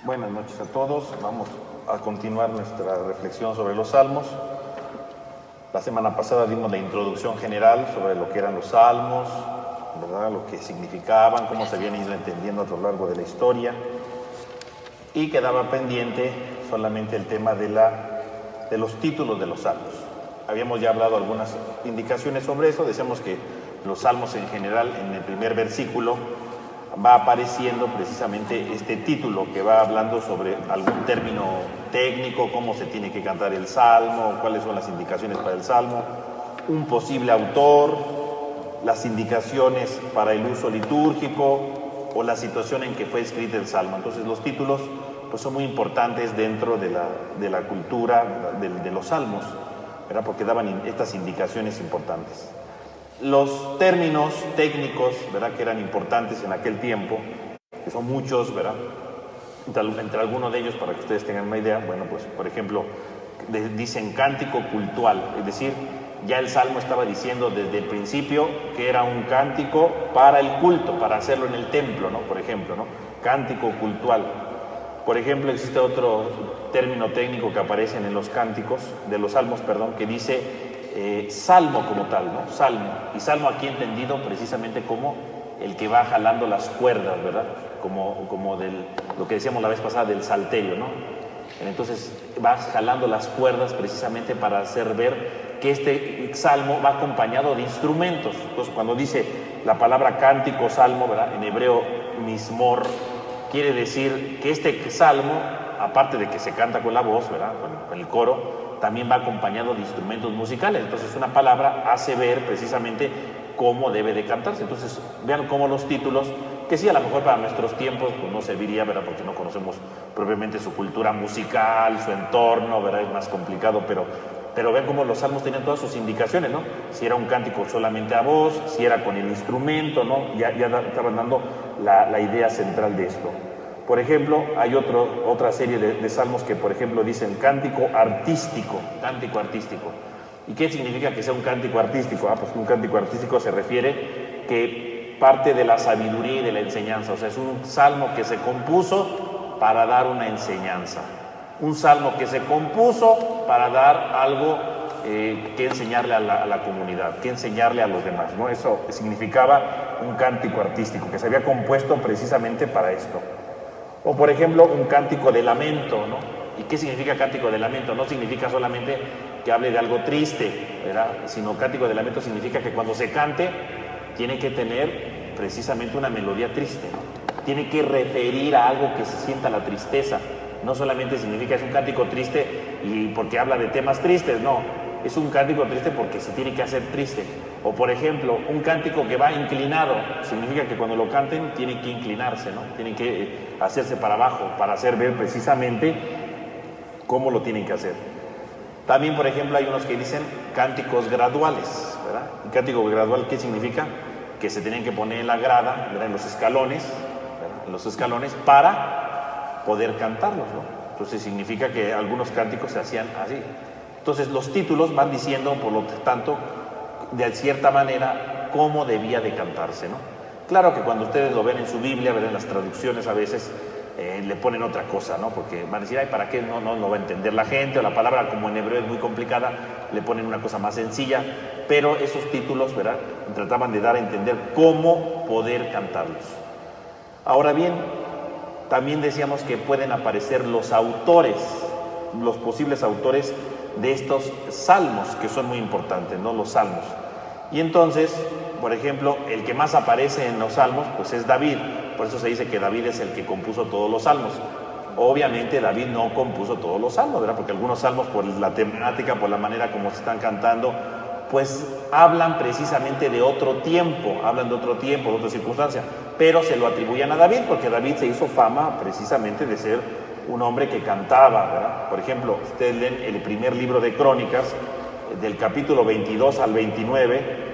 Buenas noches a todos. Vamos a continuar nuestra reflexión sobre los salmos. La semana pasada dimos la introducción general sobre lo que eran los salmos, ¿verdad? Lo que significaban, cómo se habían ido entendiendo a lo largo de la historia. Y quedaba pendiente solamente el tema de los títulos de los salmos. Habíamos ya hablado algunas indicaciones sobre eso. Decíamos que los salmos en general, en el primer versículo, va apareciendo precisamente este título que va hablando sobre algún término técnico, cómo se tiene que cantar el salmo, cuáles son las indicaciones para el salmo, un posible autor, las indicaciones para el uso litúrgico o la situación en que fue escrito el salmo. Entonces los títulos pues son muy importantes dentro de la cultura de los salmos, ¿verdad? Porque daban estas indicaciones importantes. Los términos técnicos, ¿verdad?, que eran importantes en aquel tiempo, que son muchos, ¿verdad? Entre algunos de ellos, para que ustedes tengan una idea, bueno, pues por ejemplo, dicen cántico cultual, es decir, ya el salmo estaba diciendo desde el principio que era un cántico para el culto, para hacerlo en el templo, ¿no? Por ejemplo, ¿no? Cántico cultual. Por ejemplo, existe otro término técnico que aparece en los cánticos, de los salmos, perdón, que dice salmo como tal, ¿no? Salmo. Y salmo aquí entendido precisamente como el que va jalando las cuerdas, ¿verdad? Como lo que decíamos la vez pasada del salterio, ¿no? Entonces va jalando las cuerdas precisamente para hacer ver que este salmo va acompañado de instrumentos. Entonces cuando dice la palabra cántico, salmo, ¿verdad?, en hebreo mismor, quiere decir que este salmo, aparte de que se canta con la voz, ¿verdad?, con el coro, también va acompañado de instrumentos musicales. Entonces una palabra hace ver precisamente cómo debe de cantarse. Entonces vean cómo los títulos, que sí, a lo mejor para nuestros tiempos pues no serviría, ¿verdad?, porque no conocemos propiamente su cultura musical, su entorno, ¿verdad?, es más complicado, pero vean cómo los salmos tenían todas sus indicaciones, ¿no? Si era un cántico solamente a voz, si era con el instrumento, ¿no? Ya estaban dando la idea central de esto. Por ejemplo, hay otra serie de salmos que, por ejemplo, dicen cántico artístico, cántico artístico. ¿Y qué significa que sea un cántico artístico? Pues un cántico artístico se refiere que parte de la sabiduría y de la enseñanza. O sea, es un salmo que se compuso para dar una enseñanza. Un salmo que se compuso para dar algo que enseñarle a la comunidad, que enseñarle a los demás, ¿no? Eso significaba un cántico artístico, que se había compuesto precisamente para esto. O por ejemplo, un cántico de lamento, ¿no? ¿Y qué significa cántico de lamento? No significa solamente que hable de algo triste, ¿verdad? Sino cántico de lamento significa que cuando se cante tiene que tener precisamente una melodía triste, ¿no? Tiene que referir a algo que se sienta la tristeza. No solamente significa es un cántico triste y porque habla de temas tristes, no. Es un cántico triste porque se tiene que hacer triste. O por ejemplo, un cántico que va inclinado, significa que cuando lo canten tiene que inclinarse, ¿no? Tienen que hacerse para abajo, para hacer ver precisamente cómo lo tienen que hacer. También, por ejemplo, hay unos que dicen cánticos graduales, ¿verdad? ¿Y cántico gradual qué significa? Que se tienen que poner en la grada, ¿verdad?, en los escalones, ¿verdad?, en los escalones para poder cantarlos, ¿no? Entonces significa que algunos cánticos se hacían así. Entonces los títulos van diciendo, por lo tanto, de cierta manera, cómo debía de cantarse, ¿no? Claro que cuando ustedes lo ven en su Biblia, ven en las traducciones a veces le ponen otra cosa, ¿no? Porque van a decir, ay, ¿para qué no va a entender la gente? O la palabra, como en hebreo es muy complicada, le ponen una cosa más sencilla. Pero esos títulos, ¿verdad?, trataban de dar a entender cómo poder cantarlos. Ahora bien, también decíamos que pueden aparecer los autores, los posibles autores de estos salmos, que son muy importantes, ¿no? Los salmos. Y entonces, por ejemplo, el que más aparece en los salmos, pues es David. Por eso se dice que David es el que compuso todos los salmos. Obviamente David no compuso todos los salmos, ¿verdad?, porque algunos salmos, por la temática, por la manera como se están cantando, pues hablan precisamente de otro tiempo, de otra circunstancia, pero se lo atribuían a David, porque David se hizo fama precisamente de ser un hombre que cantaba, ¿verdad? Por ejemplo, ustedes leen el primer libro de Crónicas, del capítulo 22 al 29,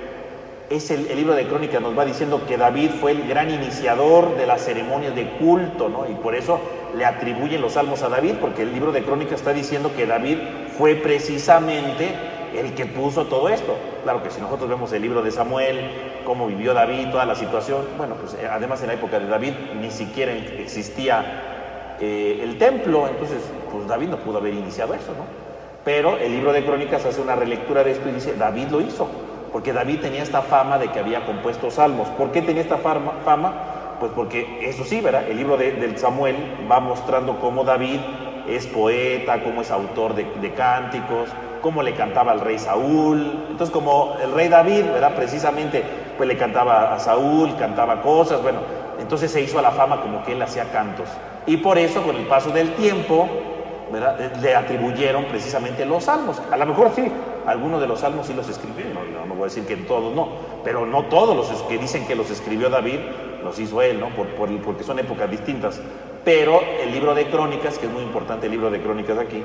el libro de Crónicas nos va diciendo que David fue el gran iniciador de las ceremonias de culto, ¿no? Y por eso le atribuyen los salmos a David, porque el libro de Crónicas está diciendo que David fue precisamente el que puso todo esto. Claro que si nosotros vemos el libro de Samuel, cómo vivió David, toda la situación, bueno, pues además en la época de David ni siquiera existía el templo. Entonces, pues David no pudo haber iniciado eso, ¿no? Pero el libro de Crónicas hace una relectura de esto y dice, David lo hizo, porque David tenía esta fama de que había compuesto salmos. ¿Por qué tenía esta fama? Pues porque, eso sí, ¿verdad? El libro del Samuel va mostrando cómo David es poeta, cómo es autor de cánticos, cómo le cantaba al rey Saúl. Entonces, como el rey David, ¿verdad? Precisamente, pues le cantaba a Saúl, cantaba cosas, bueno, entonces se hizo a la fama como que él hacía cantos. Y por eso, con el paso del tiempo, ¿verdad? Le atribuyeron precisamente los salmos. A lo mejor sí, algunos de los salmos sí los escribió, no voy a decir que todos no, pero no todos los que dicen que los escribió David los hizo él, ¿no? Porque son épocas distintas. Pero el libro de Crónicas, que es muy importante el libro de Crónicas aquí,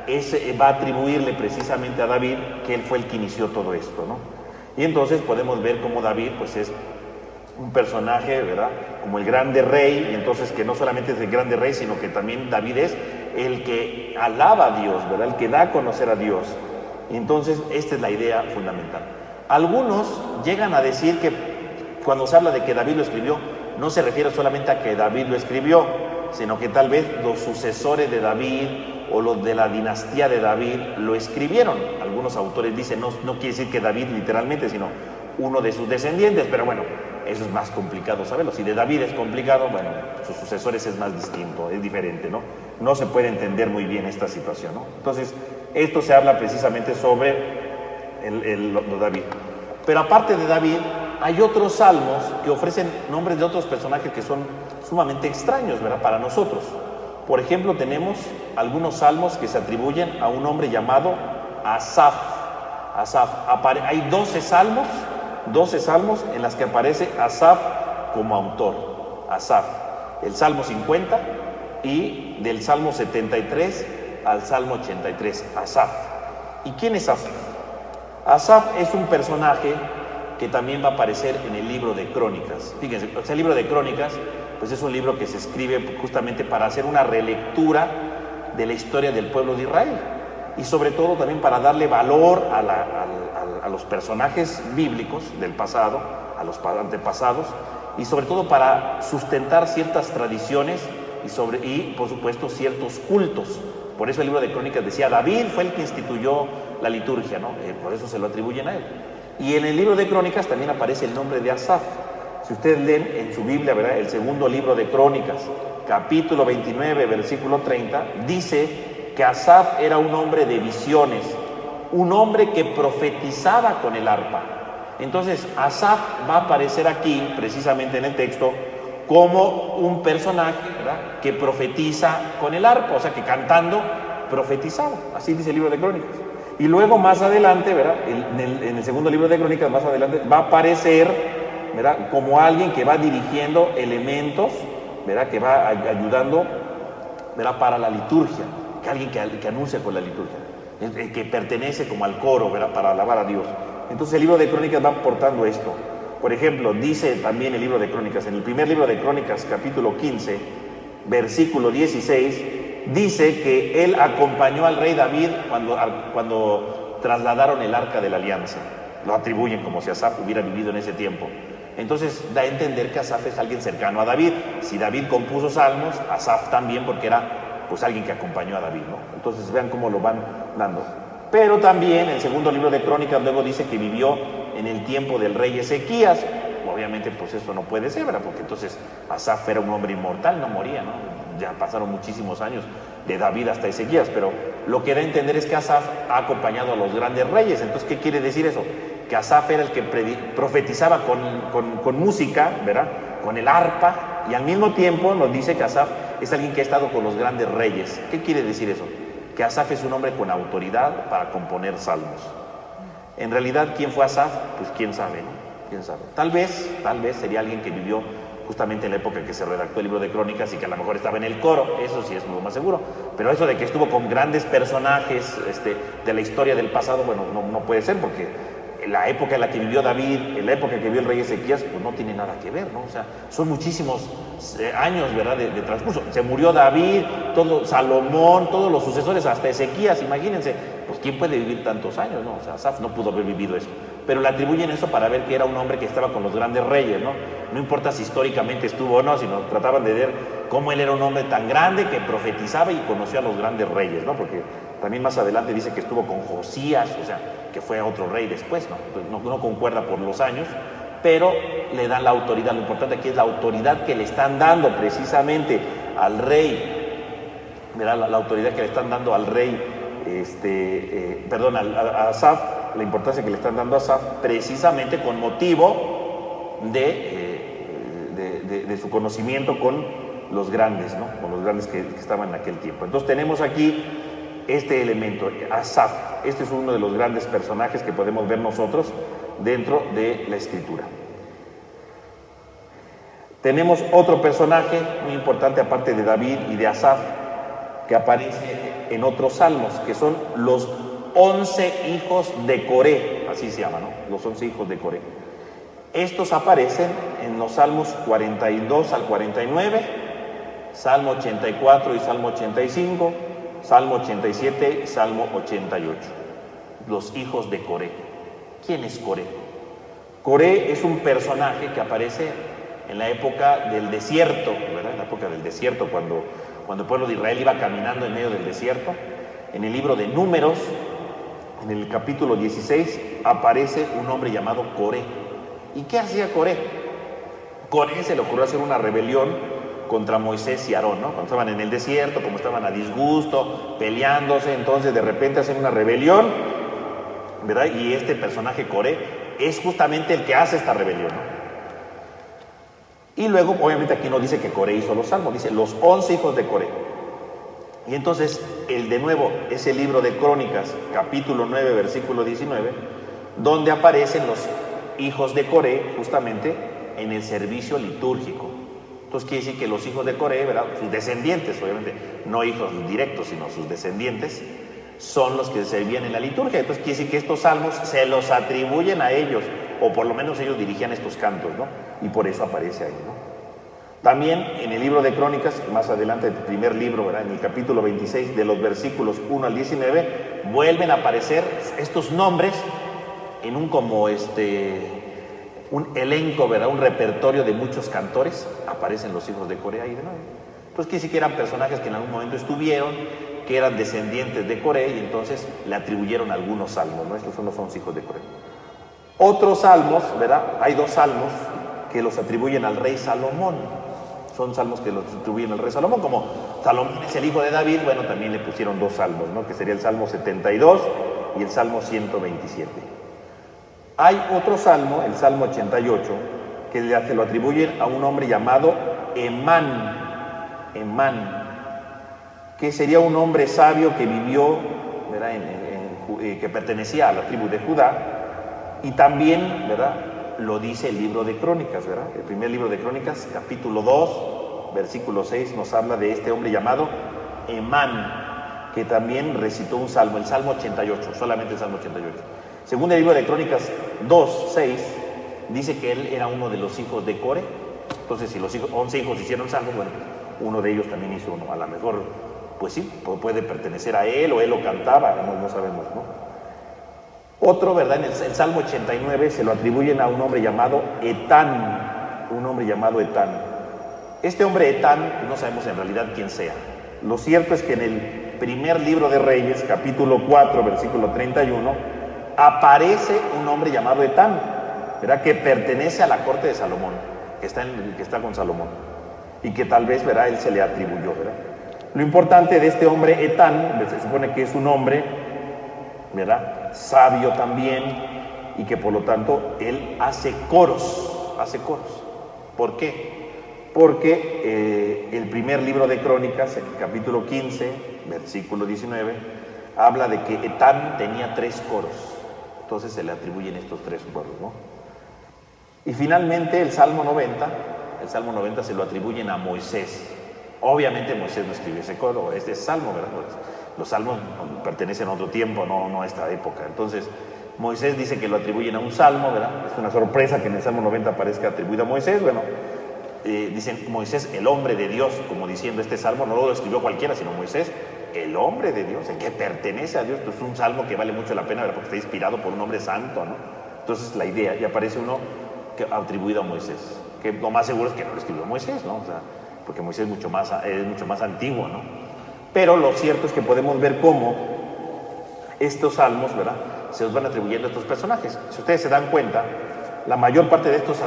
ese va a atribuirle precisamente a David que él fue el que inició todo esto, ¿no? Y entonces podemos ver cómo David pues es un personaje, ¿verdad? Como el grande rey, y entonces que no solamente es el grande rey, sino que también David es el que alaba a Dios, ¿verdad? El que da a conocer a Dios. Y entonces esta es la idea fundamental. Algunos llegan a decir que cuando se habla de que David lo escribió, no se refiere solamente a que David lo escribió, sino que tal vez los sucesores de David o los de la dinastía de David lo escribieron. Algunos autores dicen, no quiere decir que David literalmente, sino uno de sus descendientes, pero bueno, eso es más complicado saberlo. Si de David es complicado, bueno, sus sucesores es más distinto, es diferente, ¿no? No se puede entender muy bien esta situación, ¿no? Entonces, esto se habla precisamente sobre David. Pero aparte de David, hay otros salmos que ofrecen nombres de otros personajes que son sumamente extraños, ¿verdad? Para nosotros. Por ejemplo, tenemos algunos salmos que se atribuyen a un hombre llamado Asaf. Hay 12 salmos en las que aparece Asaf como autor. Asaf, el Salmo 50 y del Salmo 73 al Salmo 83, Asaf. ¿Y quién es Asaf? Asaf es un personaje que también va a aparecer en el libro de Crónicas. Fíjense, el libro de Crónicas pues es un libro que se escribe justamente para hacer una relectura de la historia del pueblo de Israel y sobre todo también para darle valor a los personajes bíblicos del pasado, a los antepasados, y sobre todo para sustentar ciertas tradiciones y por supuesto ciertos cultos. Por eso el libro de Crónicas decía, David fue el que instituyó la liturgia, ¿no? Por eso se lo atribuyen a él. Y en el libro de Crónicas también aparece el nombre de Asaf. Si ustedes leen en su Biblia, ¿verdad? El segundo libro de Crónicas, capítulo 29, versículo 30, dice que Asaf era un hombre de visiones, un hombre que profetizaba con el arpa. Entonces, Asaf va a aparecer aquí, precisamente en el texto, como un personaje, ¿verdad? Que profetiza con el arpa, o sea, que cantando profetizaba. Así dice el libro de Crónicas. Y luego más adelante, ¿verdad? En el segundo libro de Crónicas, más adelante, va a aparecer, ¿verdad? Como alguien que va dirigiendo elementos, ¿verdad? Que va ayudando, ¿verdad? Para la liturgia, que alguien que anuncia con la liturgia, que pertenece como al coro, ¿verdad? Para alabar a Dios. Entonces el libro de Crónicas va aportando esto. Por ejemplo, dice también el libro de Crónicas, en el primer libro de Crónicas, capítulo 15, versículo 16, dice que él acompañó al rey David cuando trasladaron el arca de la alianza. Lo atribuyen como si Asaf hubiera vivido en ese tiempo. Entonces da a entender que Asaf es alguien cercano a David. Si David compuso salmos, Asaf también, porque era pues alguien que acompañó a David, ¿no? Entonces vean cómo lo van dando. Pero también el segundo libro de Crónicas luego dice que vivió en el tiempo del rey Ezequías. Obviamente pues eso no puede ser, ¿verdad? Porque entonces Asaf era un hombre inmortal, no moría, ¿no? Ya pasaron muchísimos años de David hasta Ezequías, pero lo que da a entender es que Asaf ha acompañado a los grandes reyes. Entonces, ¿qué quiere decir eso? Que Asaf era el que profetizaba con música, ¿verdad? Con el arpa, y al mismo tiempo nos dice que Asaf es alguien que ha estado con los grandes reyes. ¿Qué quiere decir eso? Que Asaf es un hombre con autoridad para componer salmos. En realidad, ¿quién fue Asaf? Pues quién sabe, ¿no? ¿Quién sabe? Tal vez sería alguien que vivió justamente en la época en que se redactó el libro de Crónicas y que a lo mejor estaba en el coro, eso sí es lo más seguro. Pero eso de que estuvo con grandes personajes de la historia del pasado, bueno, no puede ser, porque en la época en la que vivió David, en la época en que vivió el rey Ezequías, pues no tiene nada que ver, ¿no? O sea, son muchísimos años, ¿verdad?, de transcurso. Se murió David, Salomón, todos los sucesores, hasta Ezequías, imagínense, pues ¿quién puede vivir tantos años, no? O sea, Asaf no pudo haber vivido eso. pero le atribuyen eso para ver que era un hombre que estaba con los grandes reyes, ¿no? No importa si históricamente estuvo o no, sino trataban de ver cómo él era un hombre tan grande que profetizaba y conoció a los grandes reyes, ¿no? Porque también más adelante dice que estuvo con Josías, o sea, que fue otro rey después, ¿no? Entonces, no concuerda por los años, pero le dan la autoridad. Lo importante aquí es la autoridad que le están dando precisamente al rey, ¿verdad? La autoridad que le están dando al rey, a Asaf, la importancia que le están dando a Asaf, precisamente con motivo de su conocimiento con los grandes, ¿no? Con los grandes que estaban en aquel tiempo. Entonces tenemos aquí este elemento, Asaf. Este es uno de los grandes personajes que podemos ver nosotros dentro de la Escritura. Tenemos otro personaje muy importante, aparte de David y de Asaf, que aparece en otros salmos, que son los 11 hijos de Coré, así se llama, ¿no? Los 11 hijos de Coré. Estos aparecen en los salmos 42 al 49, Salmo 84 y Salmo 85, Salmo 87 y Salmo 88. Los hijos de Coré. ¿Quién es Coré? Coré es un personaje que aparece en la época del desierto, ¿verdad? En la época del desierto, cuando el pueblo de Israel iba caminando en medio del desierto. En el libro de Números, en el capítulo 16, aparece un hombre llamado Coré. ¿Y qué hacía Coré? Coré se le ocurrió hacer una rebelión contra Moisés y Aarón, ¿no? Cuando estaban en el desierto, como estaban a disgusto, peleándose, entonces de repente hacen una rebelión, ¿verdad? Y este personaje Coré es justamente el que hace esta rebelión, ¿no? Y luego, obviamente aquí no dice que Coré hizo los salmos, dice los 11 hijos de Coré. Y entonces, de nuevo, ese libro de Crónicas, capítulo 9, versículo 19, donde aparecen los hijos de Coré, justamente en el servicio litúrgico. Entonces quiere decir que los hijos de Coré, ¿verdad? Sus descendientes, obviamente, no hijos directos, sino sus descendientes, son los que servían en la liturgia. Entonces quiere decir que estos salmos se los atribuyen a ellos, o por lo menos ellos dirigían estos cantos, ¿no? Y por eso aparece ahí, ¿no? También en el libro de Crónicas, más adelante, el primer libro, ¿verdad? En el capítulo 26, de los versículos 1 al 19, vuelven a aparecer estos nombres en un un elenco, ¿verdad? Un repertorio de muchos cantores. Aparecen los hijos de Coré ahí de nuevo. Entonces quiere decir que eran personajes que en algún momento estuvieron, que eran descendientes de Coré, y entonces le atribuyeron algunos salmos, ¿no? Estos son los 11 hijos de Coré. Otros salmos, ¿verdad? Hay 2 salmos que los atribuyen al rey Salomón. Son salmos que los atribuyen al rey Salomón. Como Salomón es el hijo de David, bueno, también le pusieron 2 salmos, ¿no? Que sería el Salmo 72 y el Salmo 127. Hay otro salmo, el Salmo 88, que se lo atribuyen a un hombre llamado Emán, que sería un hombre sabio que vivió, ¿verdad? Que pertenecía a la tribu de Judá, y también, ¿verdad? Lo dice el libro de Crónicas, ¿verdad? El primer libro de Crónicas, capítulo 2, versículo 6, nos habla de este hombre llamado Emán, que también recitó un salmo, el Salmo 88, solamente el Salmo 88. Según el libro de Crónicas 2, 6, dice que él era uno de los hijos de Coré. Entonces, si los 11 hijos hicieron salmos, bueno, uno de ellos también hizo uno. A lo mejor, pues sí, puede pertenecer a él, o él lo cantaba, no sabemos, ¿no? Otro, ¿verdad? En el Salmo 89 se lo atribuyen a un hombre llamado Etán, Este hombre Etán, no sabemos en realidad quién sea. Lo cierto es que en el primer libro de Reyes, capítulo 4, versículo 31, aparece un hombre llamado Etán, ¿verdad? Que pertenece a la corte de Salomón, que está con Salomón, y que tal vez, ¿verdad? Él se le atribuyó, ¿verdad? Lo importante de este hombre Etán, se supone que es un hombre, ¿verdad? Sabio también, y que por lo tanto él hace coros. ¿Por qué? Porque el primer libro de Crónicas, el capítulo 15, versículo 19, habla de que Etán tenía 3 coros. Entonces se le atribuyen estos 3 coros, ¿no? Y finalmente el Salmo 90 se lo atribuyen a Moisés. Obviamente Moisés no escribió ese coro, este es Salmo, ¿verdad? Los salmos pertenecen a otro tiempo, no a esta época. Entonces Moisés dice que lo atribuyen a un salmo, ¿verdad? Es una sorpresa que en el Salmo 90 aparezca atribuido a Moisés. Bueno, dicen Moisés, el hombre de Dios, como diciendo este salmo no lo escribió cualquiera, sino Moisés, el hombre de Dios, el que pertenece a Dios. Esto es un salmo que vale mucho la pena, ¿verdad? Porque está inspirado por un hombre santo, ¿no? Entonces Entonces la idea, y aparece uno que atribuido a Moisés, que lo más seguro es que no lo escribió Moisés, ¿no? O sea, porque Moisés es mucho más antiguo, ¿no? Pero lo cierto es que podemos ver cómo estos salmos, ¿verdad?, se los van atribuyendo a estos personajes. Si ustedes se dan cuenta, la mayor parte de estas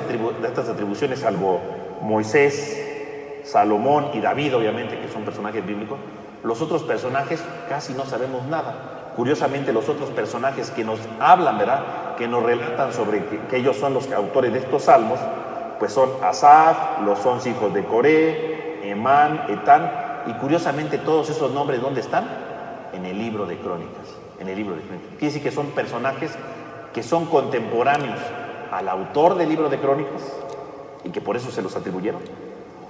atribuciones, salvo Moisés, Salomón y David, obviamente, que son personajes bíblicos, los otros personajes casi no sabemos nada. Curiosamente, los otros personajes que nos hablan, ¿verdad?, que nos relatan sobre que ellos son los autores de estos salmos, pues son Asaf, los 11 hijos de Coré, Emán, Etán, y curiosamente todos esos nombres, ¿dónde están? En el libro de Crónicas. En el libro de Crónicas. Quiere decir que son personajes que son contemporáneos al autor del libro de Crónicas y que por eso se los atribuyeron.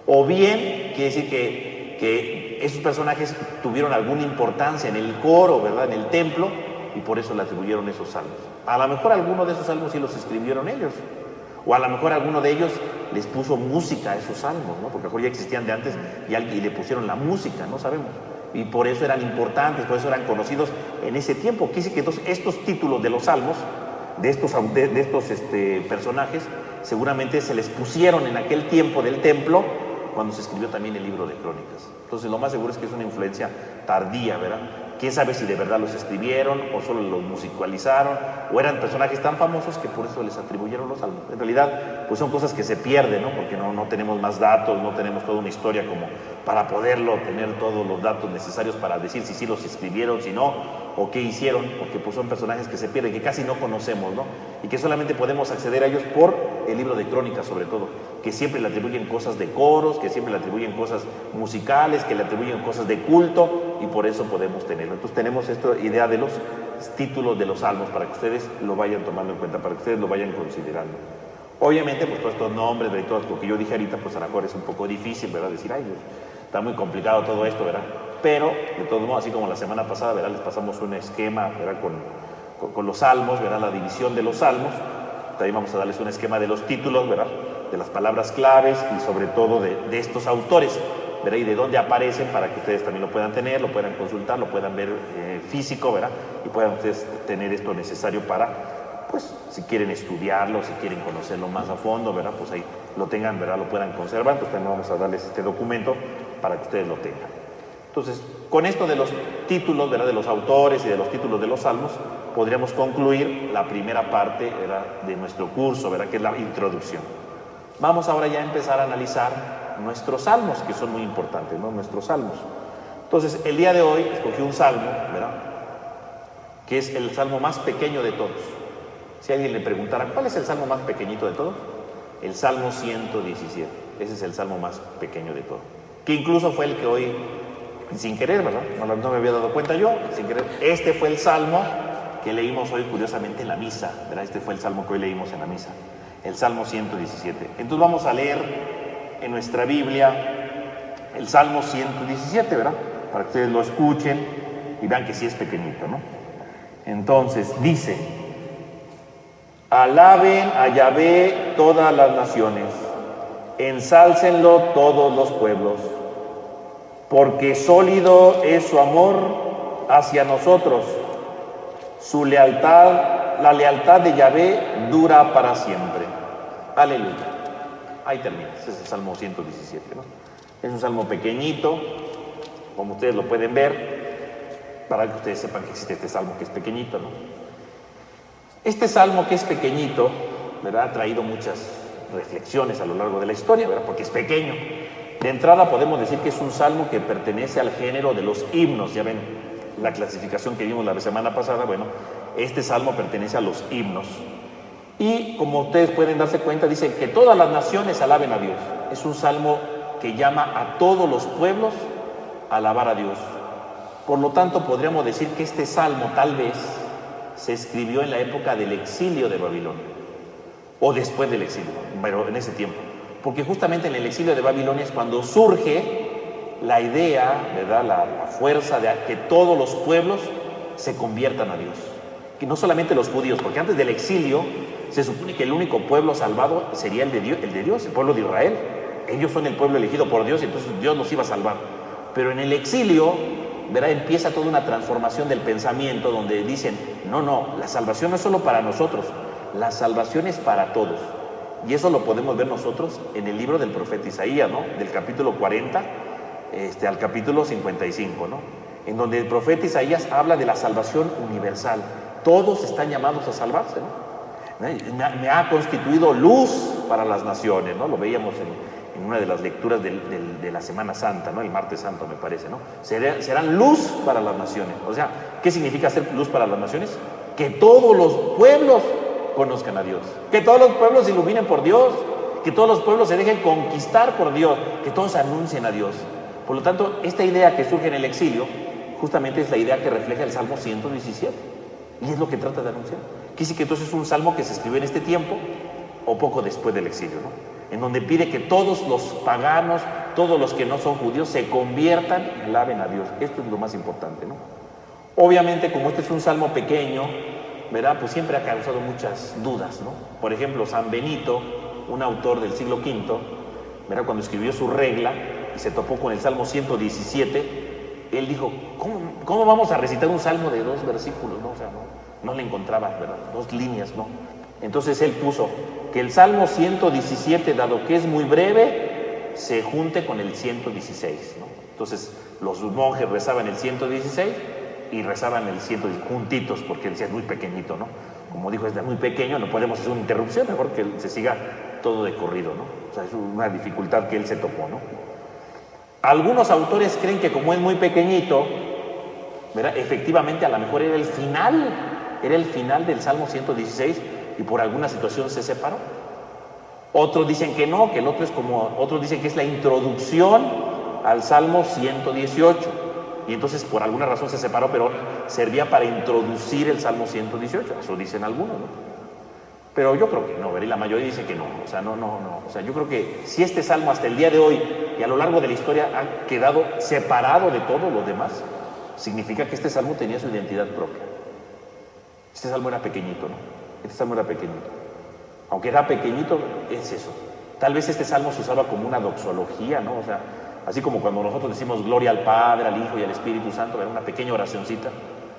O bien, quiere decir que esos personajes tuvieron alguna importancia en el coro, ¿verdad?, en el templo, y por eso le atribuyeron esos salmos. A lo mejor alguno de esos salmos sí los escribieron ellos, o a lo mejor alguno de ellos les puso música a esos salmos, ¿no? Porque a lo mejor ya existían de antes y le pusieron la música, no sabemos. Y por eso eran importantes, por eso eran conocidos en ese tiempo. Quiere decir que entonces estos títulos de los salmos, de estos personajes, seguramente se les pusieron en aquel tiempo del templo, cuando se escribió también el libro de Crónicas. Entonces lo más seguro es que es una influencia tardía, ¿verdad? Quién sabe si de verdad los escribieron o solo los musicalizaron, o eran personajes tan famosos que por eso les atribuyeron los salmos. En realidad, pues son cosas que se pierden, ¿no? Porque no tenemos más datos, no tenemos toda una historia como para poderlo tener todos los datos necesarios para decir si sí los escribieron, si no, o qué hicieron, porque pues son personajes que se pierden, que casi no conocemos, ¿no? Y que solamente podemos acceder a ellos por el libro de Crónicas, sobre todo, que siempre le atribuyen cosas de coros, que siempre le atribuyen cosas musicales, que le atribuyen cosas de culto, y por eso podemos tenerlo. Entonces tenemos esta idea de los títulos de los salmos para que ustedes lo vayan tomando en cuenta, para que ustedes lo vayan considerando. Obviamente, pues todos estos nombres, ¿verdad?, y todo lo que yo dije ahorita, pues a lo mejor es un poco difícil, ¿verdad?, decir, ay, Dios, está muy complicado todo esto, ¿verdad? Pero, de todos modos, así como la semana pasada, ¿verdad?, les pasamos un esquema, ¿verdad?, con los salmos, ¿verdad?, la división de los salmos. También vamos a darles un esquema de los títulos, ¿verdad?, de las palabras claves y sobre todo de estos autores, ¿verdad?, y de dónde aparecen, para que ustedes también lo puedan tener, lo puedan consultar, lo puedan ver físico, ¿verdad?, y puedan ustedes tener esto necesario para, pues, si quieren estudiarlo, si quieren conocerlo más a fondo, ¿verdad?, pues ahí lo tengan, ¿verdad?, lo puedan conservar. Entonces también vamos a darles este documento para que ustedes lo tengan. Entonces, con esto de los títulos, ¿verdad?, de los autores y de los títulos de los salmos, podríamos concluir la primera parte, ¿verdad?, de nuestro curso, ¿verdad?, que es la introducción. Vamos ahora ya a empezar a analizar nuestros salmos, que son muy importantes, ¿no?, nuestros salmos. Entonces, el día de hoy escogí un salmo, ¿verdad?, que es el salmo más pequeño de todos. Si alguien le preguntara, ¿cuál es el salmo más pequeñito de todos? El Salmo 117. Ese es el salmo más pequeño de todos. Que incluso fue el que hoy, sin querer, ¿verdad?, no me había dado cuenta yo, sin querer, este fue el salmo que leímos hoy curiosamente en la misa, ¿verdad? Este fue el salmo que hoy leímos en la misa, el Salmo 117. Entonces vamos a leer en nuestra Biblia el Salmo 117, ¿verdad?, para que ustedes lo escuchen y vean que sí es pequeñito, ¿no? Entonces dice: alaben a Yahvé todas las naciones, ensálcenlo todos los pueblos, porque sólido es su amor hacia nosotros, su lealtad, la lealtad de Yahvé dura para siempre. Aleluya. Ahí termina, ese es el Salmo 117, ¿no? Es un salmo pequeñito, como ustedes lo pueden ver, para que ustedes sepan que existe este salmo que es pequeñito, ¿no? Este salmo que es pequeñito, ¿verdad?, ha traído muchas reflexiones a lo largo de la historia, ¿verdad?, porque es pequeño. De entrada podemos decir que es un salmo que pertenece al género de los himnos. Ya ven la clasificación que vimos la semana pasada. Bueno, este salmo pertenece a los himnos. Y como ustedes pueden darse cuenta, dice que todas las naciones alaben a Dios. Es un salmo que llama a todos los pueblos a alabar a Dios. Por lo tanto, podríamos decir que este salmo tal vez se escribió en la época del exilio de Babilonia, o después del exilio, pero en ese tiempo. Porque justamente en el exilio de Babilonia es cuando surge la idea, ¿verdad?, la fuerza de que todos los pueblos se conviertan a Dios. Que no solamente los judíos, porque antes del exilio se supone que el único pueblo salvado sería el de Dios, el pueblo de Israel. Ellos son el pueblo elegido por Dios y entonces Dios los iba a salvar. Pero en el exilio, ¿verdad?, empieza toda una transformación del pensamiento donde dicen, no, la salvación no es solo para nosotros, la salvación es para todos. Y eso lo podemos ver nosotros en el libro del profeta Isaías, ¿no? Del capítulo 40 al capítulo 55, ¿no? En donde el profeta Isaías habla de la salvación universal. Todos están llamados a salvarse, ¿no? Me ha constituido luz para las naciones, ¿no? Lo veíamos en una de las lecturas de la Semana Santa, ¿no? El martes santo, me parece, ¿no? Serán luz para las naciones. O sea, ¿qué significa ser luz para las naciones? Que todos los pueblos conozcan a Dios, que todos los pueblos se iluminen por Dios, que todos los pueblos se dejen conquistar por Dios, que todos anuncien a Dios. Por lo tanto, esta idea que surge en el exilio, justamente es la idea que refleja el Salmo 117, y es lo que trata de anunciar. Quiere decir que entonces es un salmo que se escribió en este tiempo, o poco después del exilio, ¿no? En donde pide que todos los paganos, todos los que no son judíos, se conviertan y alaben a Dios. Esto es lo más importante, ¿no? Obviamente, como este es un salmo pequeño, ¿verdad? Pues siempre ha causado muchas dudas, ¿no? Por ejemplo, San Benito, un autor del siglo V, ¿verdad? Cuando escribió su regla y se topó con el Salmo 117, él dijo, ¿cómo vamos a recitar un salmo de 2 versículos? ¿No? O sea, no le encontraba, ¿verdad? 2 líneas, ¿no? Entonces él puso que el Salmo 117, dado que es muy breve, se junte con el 116, ¿no? Entonces los monjes rezaban el 116 y rezaban el 116 juntitos, porque él decía es muy pequeñito, ¿no? Como dijo, es muy pequeño, no podemos hacer una interrupción, mejor que se siga todo de corrido, ¿no? O sea, es una dificultad que él se topó, ¿no? Algunos autores creen que como es muy pequeñito, ¿verdad? Efectivamente a lo mejor era el final del Salmo 116 y por alguna situación se separó. Otros dicen que no, que el otro es otros dicen que es la introducción al Salmo 118 y entonces por alguna razón se separó, pero servía para introducir el Salmo 118, eso dicen algunos, ¿no? Pero yo creo que no, ¿verdad? Y la mayoría dice que no, o sea, no. O sea, yo creo que si este salmo hasta el día de hoy y a lo largo de la historia ha quedado separado de todos los demás, significa que este salmo tenía su identidad propia. Este salmo era pequeñito, ¿no? Este salmo era pequeñito. Aunque era pequeñito, es eso. Tal vez este salmo se usaba como una doxología, ¿no? O sea, así como cuando nosotros decimos gloria al Padre, al Hijo y al Espíritu Santo, era una pequeña oracioncita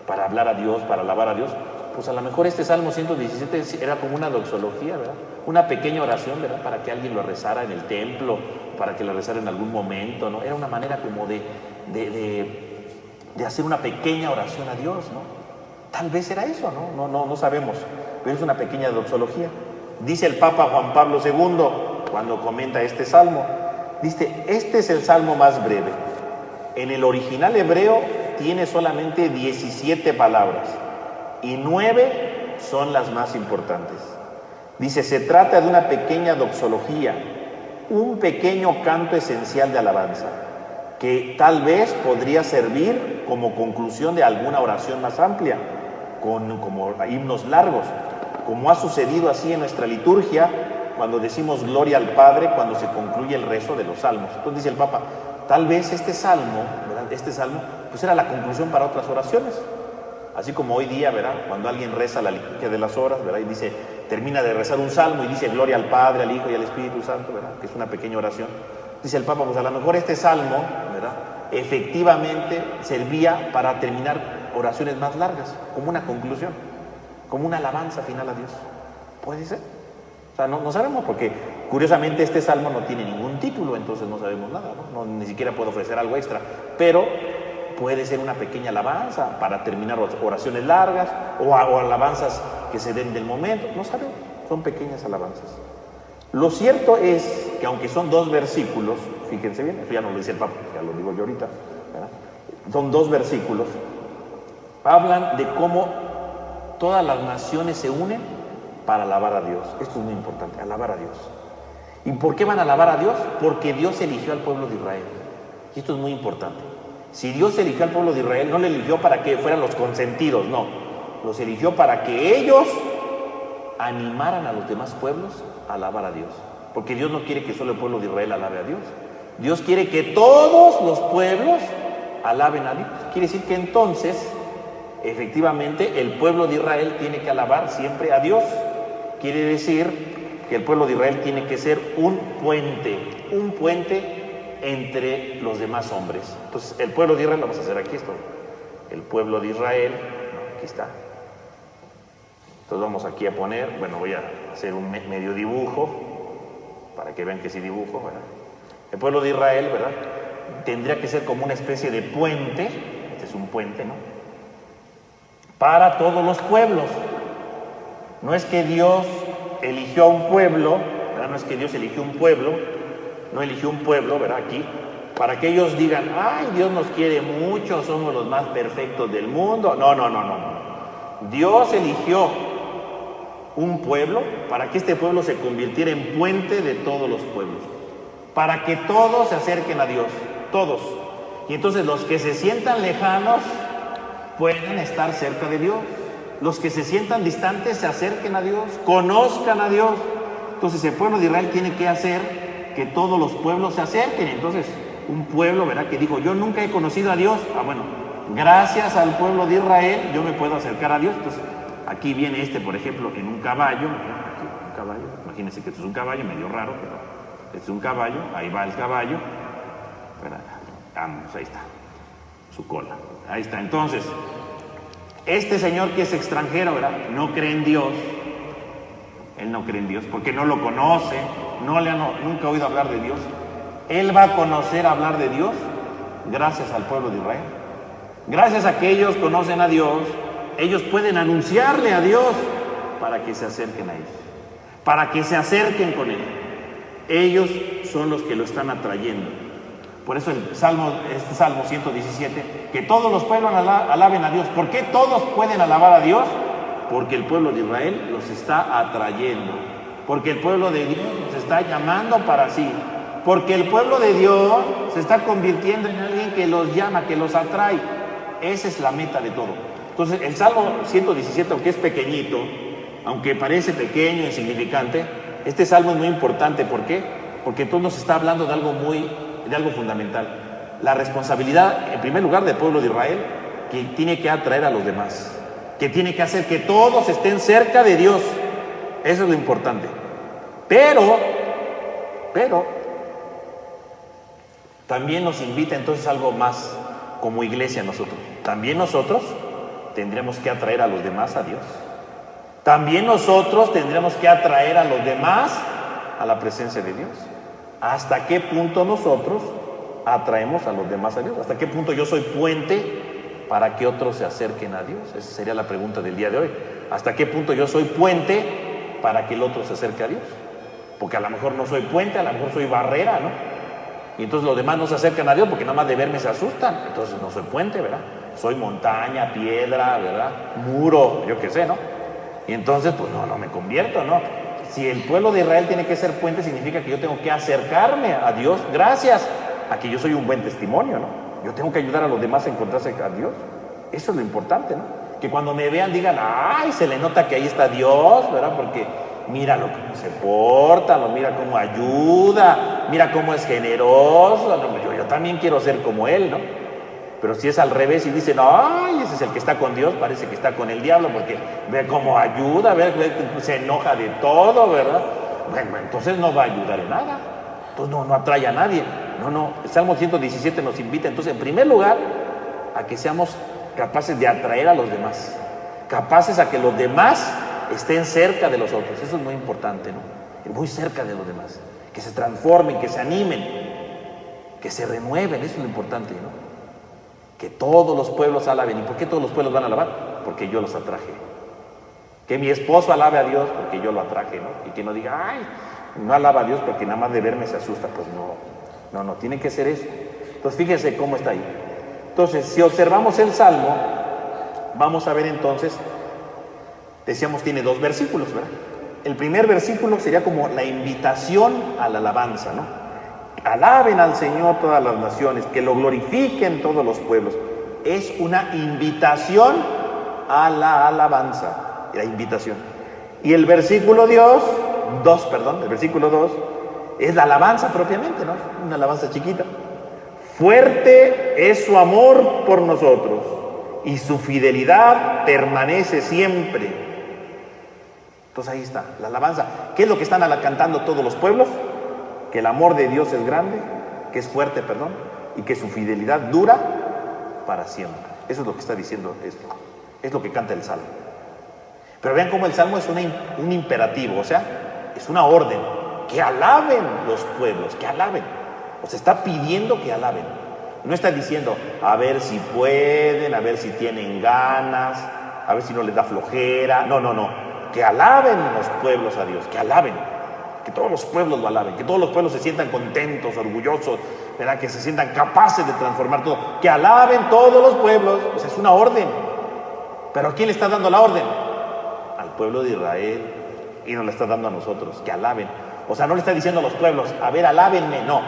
para hablar a Dios, para alabar a Dios. Pues a lo mejor este Salmo 117 era como una doxología, ¿verdad? Una pequeña oración, ¿verdad? Para que alguien lo rezara en el templo, para que lo rezara en algún momento, ¿no? Era una manera como de hacer una pequeña oración a Dios, ¿no? Tal vez era eso, ¿no? No sabemos, pero es una pequeña doxología. Dice el Papa Juan Pablo II, cuando comenta este Salmo, dice, este es el Salmo más breve. En el original hebreo tiene solamente 17 palabras. Y 9 son las más importantes. Dice, se trata de una pequeña doxología, un pequeño canto esencial de alabanza, que tal vez podría servir como conclusión de alguna oración más amplia, como himnos largos, como ha sucedido así en nuestra liturgia, cuando decimos gloria al Padre, cuando se concluye el rezo de los salmos. Entonces dice el Papa, tal vez este salmo, ¿verdad? Este salmo, pues era la conclusión para otras oraciones. Así como hoy día, ¿verdad? Cuando alguien reza la liturgia de las horas, ¿verdad? Y dice, termina de rezar un salmo y dice gloria al Padre, al Hijo y al Espíritu Santo, ¿verdad? Que es una pequeña oración. Dice el Papa, pues a lo mejor este salmo, ¿verdad? Efectivamente servía para terminar oraciones más largas, como una conclusión, como una alabanza final a Dios. ¿Puede ser? O sea, no sabemos, porque curiosamente este salmo no tiene ningún título, entonces no sabemos nada, ¿no? Ni siquiera puede ofrecer algo extra, pero puede ser una pequeña alabanza para terminar oraciones largas o alabanzas que se den del momento, no sabemos, son pequeñas alabanzas. Lo cierto es que aunque son 2 versículos, fíjense bien, eso ya no lo dice el Papa, ya lo digo yo ahorita, ¿verdad? Son 2 versículos, hablan de cómo todas las naciones se unen para alabar a Dios. Esto es muy importante, alabar a Dios. ¿Y por qué van a alabar a Dios? Porque Dios eligió al pueblo de Israel. Y esto es muy importante. Si Dios eligió al pueblo de Israel, no le eligió para que fueran los consentidos, no. Los eligió para que ellos animaran a los demás pueblos a alabar a Dios. Porque Dios no quiere que solo el pueblo de Israel alabe a Dios. Dios quiere que todos los pueblos alaben a Dios. Quiere decir que entonces, efectivamente, el pueblo de Israel tiene que alabar siempre a Dios. Quiere decir que el pueblo de Israel tiene que ser un puente entre los demás hombres. Entonces, el pueblo de Israel, vamos a hacer aquí esto. El pueblo de Israel, no, aquí está. Entonces vamos aquí a poner, bueno, voy a hacer un medio dibujo, para que vean que sí dibujo, ¿verdad? El pueblo de Israel, ¿verdad? Tendría que ser como una especie de puente, este es un puente, ¿no? Para todos los pueblos. No es que Dios eligió a un pueblo, ¿verdad? No es que Dios eligió un pueblo, no eligió un pueblo, ¿verdad? Aquí, para que ellos digan, ay, Dios nos quiere mucho, somos los más perfectos del mundo. No. Dios eligió un pueblo para que este pueblo se convirtiera en puente de todos los pueblos, para que todos se acerquen a Dios, todos. Y entonces los que se sientan lejanos puedan estar cerca de Dios. Los que se sientan distantes se acerquen a Dios, conozcan a Dios. Entonces el pueblo de Israel tiene que hacer que todos los pueblos se acerquen. Entonces un pueblo, ¿verdad?, que dijo, yo nunca he conocido a Dios. Bueno, gracias al pueblo de Israel yo me puedo acercar a Dios. Entonces aquí viene por ejemplo, en un caballo. Aquí, un caballo. Imagínense que esto es un caballo, medio raro, pero este es un caballo. Ahí va el caballo. ¿Verdad? Vamos, ahí está. Su cola. Ahí está. Entonces, este señor que es extranjero, ¿verdad?, no cree en Dios. Él no cree en Dios porque no lo conoce, nunca ha oído hablar de Dios. Él va a conocer hablar de Dios gracias al pueblo de Israel. Gracias a que ellos conocen a Dios, ellos pueden anunciarle a Dios para que se acerquen a ellos, para que se acerquen con Él. Ellos son los que lo están atrayendo. Por eso este Salmo 117, que todos los pueblos alaben a Dios. ¿Por qué todos pueden alabar a Dios? Porque el pueblo de Israel los está atrayendo, porque el pueblo de Dios los está llamando para sí, porque el pueblo de Dios se está convirtiendo en alguien que los llama, que los atrae. Esa es la meta de todo. Entonces el Salmo 117, aunque es pequeñito, aunque parece pequeño, insignificante, este Salmo es muy importante. ¿Por qué? Porque entonces nos está hablando de algo fundamental. La responsabilidad, en primer lugar, del pueblo de Israel, que tiene que atraer a los demás, que tiene que hacer que todos estén cerca de Dios. Eso es lo importante. Pero también nos invita entonces algo más como iglesia nosotros. También nosotros tendremos que atraer a los demás a Dios. También nosotros tendremos que atraer a los demás a la presencia de Dios. ¿Hasta qué punto nosotros atraemos a los demás a Dios? ¿Hasta qué punto yo soy puente para que otros se acerquen a Dios? Esa sería la pregunta del día de hoy. ¿Hasta qué punto yo soy puente para que el otro se acerque a Dios? Porque a lo mejor no soy puente, a lo mejor soy barrera, ¿no? Y entonces los demás no se acercan a Dios porque nada más de verme se asustan. Entonces no soy puente, ¿verdad? Soy montaña, piedra, ¿verdad? Muro, yo qué sé, ¿no? Y entonces pues no me convierto, ¿no? Si el pueblo de Israel tiene que ser puente, significa que yo tengo que acercarme a Dios gracias a que yo soy un buen testimonio, ¿no? Yo tengo que ayudar a los demás a encontrarse a Dios. Eso es lo importante, ¿no? Que cuando me vean digan, ay, se le nota que ahí está Dios, ¿verdad? Porque míralo cómo se porta, mira cómo ayuda, mira cómo es generoso. Yo también quiero ser como él, ¿no? Pero si es al revés y dicen, ay, ese es el que está con Dios, parece que está con el diablo, porque ve cómo ayuda, ve, se enoja de todo, ¿verdad? Bueno, entonces no va a ayudar en nada. Entonces no atrae a nadie. No. El Salmo 117 nos invita, entonces, en primer lugar, a que seamos capaces de atraer a los demás, capaces a que los demás estén cerca de los otros. Eso es muy importante, ¿no? Muy cerca de los demás, que se transformen, que se animen, que se renueven. Eso es lo importante, ¿no? Que todos los pueblos alaben. ¿Y por qué todos los pueblos van a alabar? Porque yo los atraje. Que mi esposo alabe a Dios porque yo lo atraje, ¿no? Y que no diga, ay, no alaba a Dios porque nada más de verme se asusta. Pues no, tiene que ser eso. Entonces fíjense cómo está ahí. Entonces, si observamos el Salmo, vamos a ver entonces, decíamos, tiene 2 versículos, ¿verdad? El primer versículo sería como la invitación a la alabanza, ¿no? Alaben al Señor todas las naciones, que lo glorifiquen todos los pueblos. Es una invitación a la alabanza, la invitación. Y el versículo 2, es la alabanza propiamente, ¿no? Una alabanza chiquita. Fuerte es su amor por nosotros y su fidelidad permanece siempre. Entonces ahí está, la alabanza. ¿Qué es lo que están cantando todos los pueblos? Que el amor de Dios es grande, que es fuerte, y que su fidelidad dura para siempre. Eso es lo que está diciendo esto. Es lo que canta el Salmo. Pero vean cómo el Salmo es un imperativo, o sea, es una orden. Que alaben los pueblos, que alaben. O sea, está pidiendo que alaben. No está diciendo, a ver si pueden, a ver si tienen ganas, a ver si no les da flojera. No, no, no. Que alaben los pueblos a Dios, que alaben. Que todos los pueblos lo alaben, que todos los pueblos se sientan contentos, orgullosos, ¿verdad? Que se sientan capaces de transformar todo. Que alaben todos los pueblos. O sea, es una orden. Pero ¿a quién le está dando la orden? Al pueblo de Israel. Y nos la está dando a nosotros, que alaben. O sea, no le está diciendo a los pueblos, a ver, alábenme. No,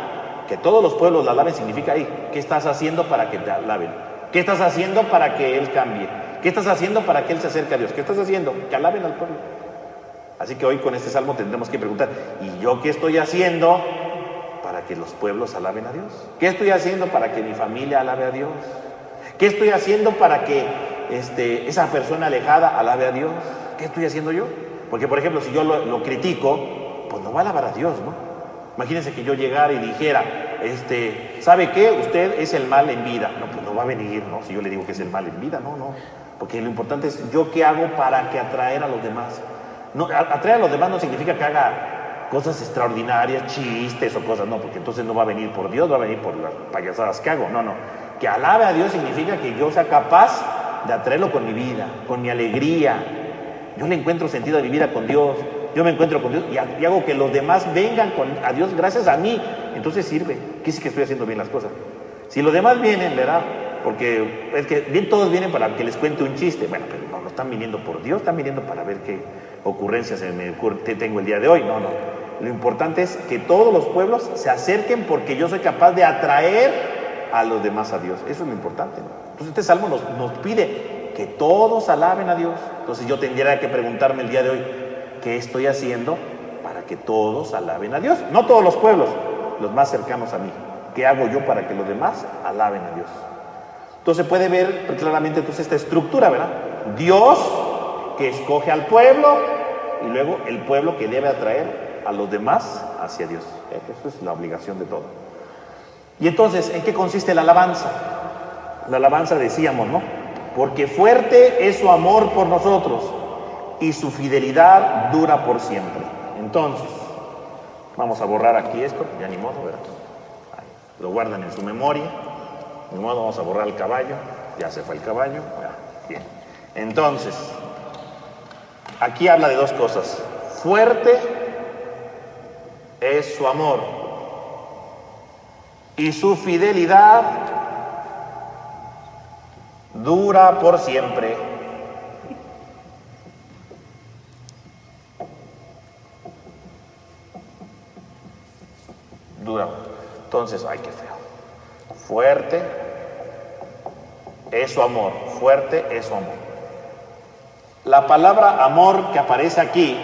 que todos los pueblos la alaben significa ahí. ¿Qué estás haciendo para que te alaben? ¿Qué estás haciendo para que Él cambie? ¿Qué estás haciendo para que Él se acerque a Dios? ¿Qué estás haciendo? Que alaben al pueblo. Así que hoy con este salmo tendremos que preguntar, ¿y yo qué estoy haciendo para que los pueblos alaben a Dios? ¿Qué estoy haciendo para que mi familia alabe a Dios? ¿Qué estoy haciendo para que esa persona alejada alabe a Dios? ¿Qué estoy haciendo yo? Porque, por ejemplo, si yo lo critico, pues no va a alabar a Dios, ¿no? Imagínense que yo llegara y dijera, ¿sabe qué? Usted es el mal en vida. No, pues no va a venir, ¿no? Si yo le digo que es el mal en vida, no, no. Porque lo importante es yo qué hago para que atraer a los demás. No, atraer a los demás no significa que haga cosas extraordinarias, chistes o cosas, no, porque entonces no va a venir por Dios, va a venir por las payasadas que hago. No, no. Que alabe a Dios significa que yo sea capaz de atraerlo con mi vida, con mi alegría. Yo le encuentro sentido a mi vida con Dios. Yo me encuentro con Dios y hago que los demás vengan a Dios gracias a mí. Entonces sirve. ¿Qué es que estoy haciendo bien las cosas? Si los demás vienen, ¿verdad? Porque es que bien todos vienen para que les cuente un chiste. Bueno, pero no están viniendo por Dios, están viniendo para ver qué ocurrencias tengo el día de hoy. No, no. Lo importante es que todos los pueblos se acerquen porque yo soy capaz de atraer a los demás a Dios. Eso es lo importante, ¿no? Entonces este salmo nos pide que todos alaben a Dios. Entonces yo tendría que preguntarme el día de hoy, ¿qué estoy haciendo para que todos alaben a Dios? No todos los pueblos, los más cercanos a mí. ¿Qué hago yo para que los demás alaben a Dios? Entonces puede ver claramente esta estructura, ¿verdad? Dios que escoge al pueblo y luego el pueblo que debe atraer a los demás hacia Dios. Eso es la obligación de todo. Y entonces, ¿en qué consiste la alabanza? La alabanza decíamos, ¿no? Porque fuerte es su amor por nosotros y su fidelidad dura por siempre. Entonces, vamos a borrar aquí esto, ya ni modo, ¿verdad? Ahí, lo guardan en su memoria. Ni modo, vamos a borrar el caballo. Ya se fue el caballo. Bien. Entonces, aquí habla de dos cosas. Fuerte es su amor y su fidelidad dura por siempre. Dura. Entonces, ay, qué feo. Fuerte es su amor. Fuerte es su amor. La palabra amor que aparece aquí,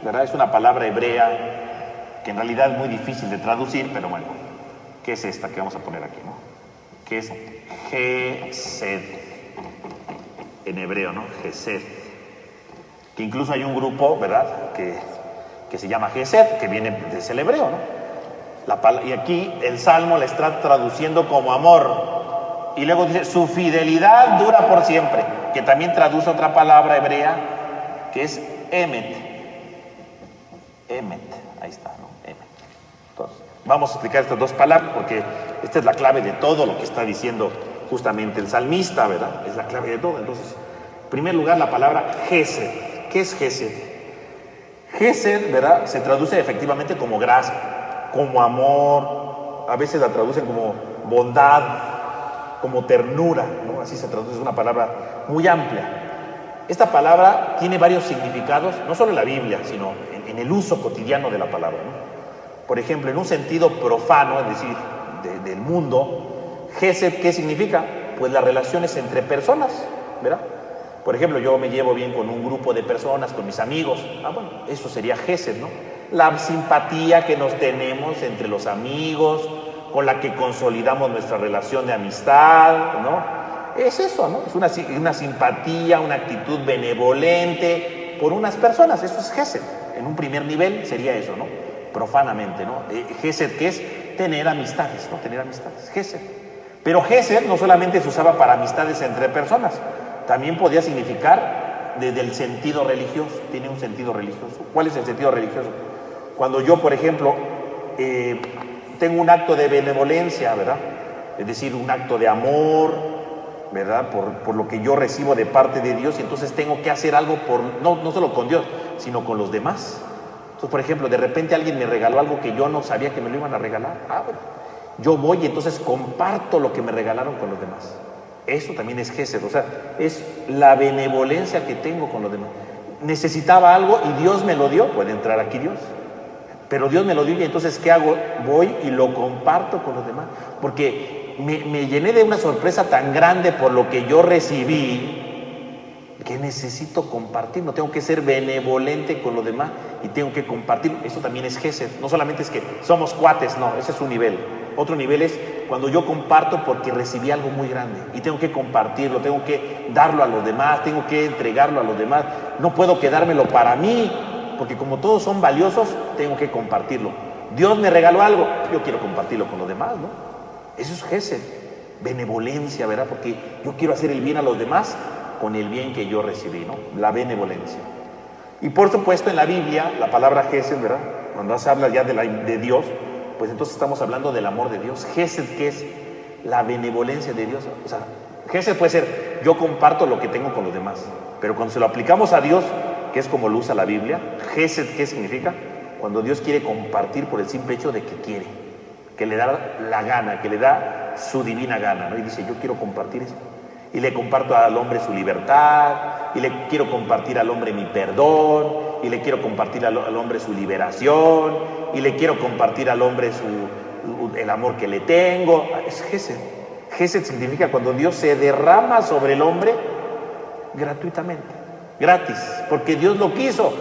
¿verdad? Es una palabra hebrea que en realidad es muy difícil de traducir, pero bueno, ¿qué es esta que vamos a poner aquí, no? ¿Qué es? Gesed, en hebreo, ¿no? Gesed. Que incluso hay un grupo, ¿verdad? Que se llama Gesed, que viene desde el hebreo, ¿no? Y aquí el Salmo la está traduciendo como amor. Y luego dice, su fidelidad dura por siempre, que también traduce otra palabra hebrea, que es emet. Emet, ahí está, ¿no? Emet. Entonces, vamos a explicar estas dos palabras, porque esta es la clave de todo lo que está diciendo justamente el salmista, ¿verdad? Es la clave de todo. Entonces, en primer lugar, la palabra gesed. ¿Qué es gesed? Gesed, ¿verdad? Se traduce efectivamente como gracia, como amor, a veces la traducen como bondad, como ternura, ¿no? Así se traduce, es una palabra muy amplia. Esta palabra tiene varios significados, no solo en la Biblia, sino en el uso cotidiano de la palabra, ¿no? Por ejemplo, en un sentido profano, es decir, del mundo, gesed, ¿qué significa? Pues las relaciones entre personas, ¿verdad? Por ejemplo, yo me llevo bien con un grupo de personas, con mis amigos. Bueno, eso sería gesed, ¿no? La simpatía que nos tenemos entre los amigos, con la que consolidamos nuestra relación de amistad, ¿no? Es eso, ¿no? Es una simpatía, una actitud benevolente por unas personas. Eso es gesed. En un primer nivel sería eso, ¿no? Profanamente, ¿no? Gesed, que es tener amistades, ¿no? Tener amistades. Gesed. Pero gesed no solamente se usaba para amistades entre personas, también podía significar desde el sentido religioso, tiene un sentido religioso. ¿Cuál es el sentido religioso? Cuando yo, por ejemplo, tengo un acto de benevolencia, ¿verdad? Es decir, un acto de amor, ¿verdad? Por lo que yo recibo de parte de Dios, y entonces tengo que hacer algo no solo con Dios, sino con los demás. Entonces, por ejemplo, de repente alguien me regaló algo que yo no sabía que me lo iban a regalar. Bueno, yo voy y entonces comparto lo que me regalaron con los demás. Eso también es gesed, o sea, es la benevolencia que tengo con los demás. Necesitaba algo y Dios me lo dio, puede entrar aquí Dios. Pero Dios me lo dio y entonces, ¿qué hago? Voy y lo comparto con los demás. Porque me llené de una sorpresa tan grande por lo que yo recibí, que necesito compartir. No tengo que ser benevolente con los demás y tengo que compartir. Eso también es gesed. No solamente es que somos cuates, no, ese es un nivel. Otro nivel es cuando yo comparto porque recibí algo muy grande y tengo que compartirlo, tengo que darlo a los demás, tengo que entregarlo a los demás. No puedo quedármelo para mí, porque como todos son valiosos, tengo que compartirlo. Dios me regaló algo, yo quiero compartirlo con los demás, ¿no? Eso es gesed, benevolencia, ¿verdad? Porque yo quiero hacer el bien a los demás con el bien que yo recibí, ¿no? La benevolencia. Y por supuesto en la Biblia, la palabra gesed, ¿verdad? Cuando se habla ya de Dios, pues entonces estamos hablando del amor de Dios. Gesed, ¿qué es? La benevolencia de Dios. O sea, gesed puede ser, yo comparto lo que tengo con los demás, pero cuando se lo aplicamos a Dios, que es como lo usa la Biblia, gesed, ¿qué significa? Cuando Dios quiere compartir por el simple hecho de que quiere, que le da la gana, que le da su divina gana, ¿no? Y dice, yo quiero compartir eso. Y le comparto al hombre su libertad, y le quiero compartir al hombre mi perdón, y le quiero compartir al hombre su liberación, y le quiero compartir al hombre el amor que le tengo. Es gesed. Gesed significa cuando Dios se derrama sobre el hombre gratuitamente, gratis, porque Dios lo quiso,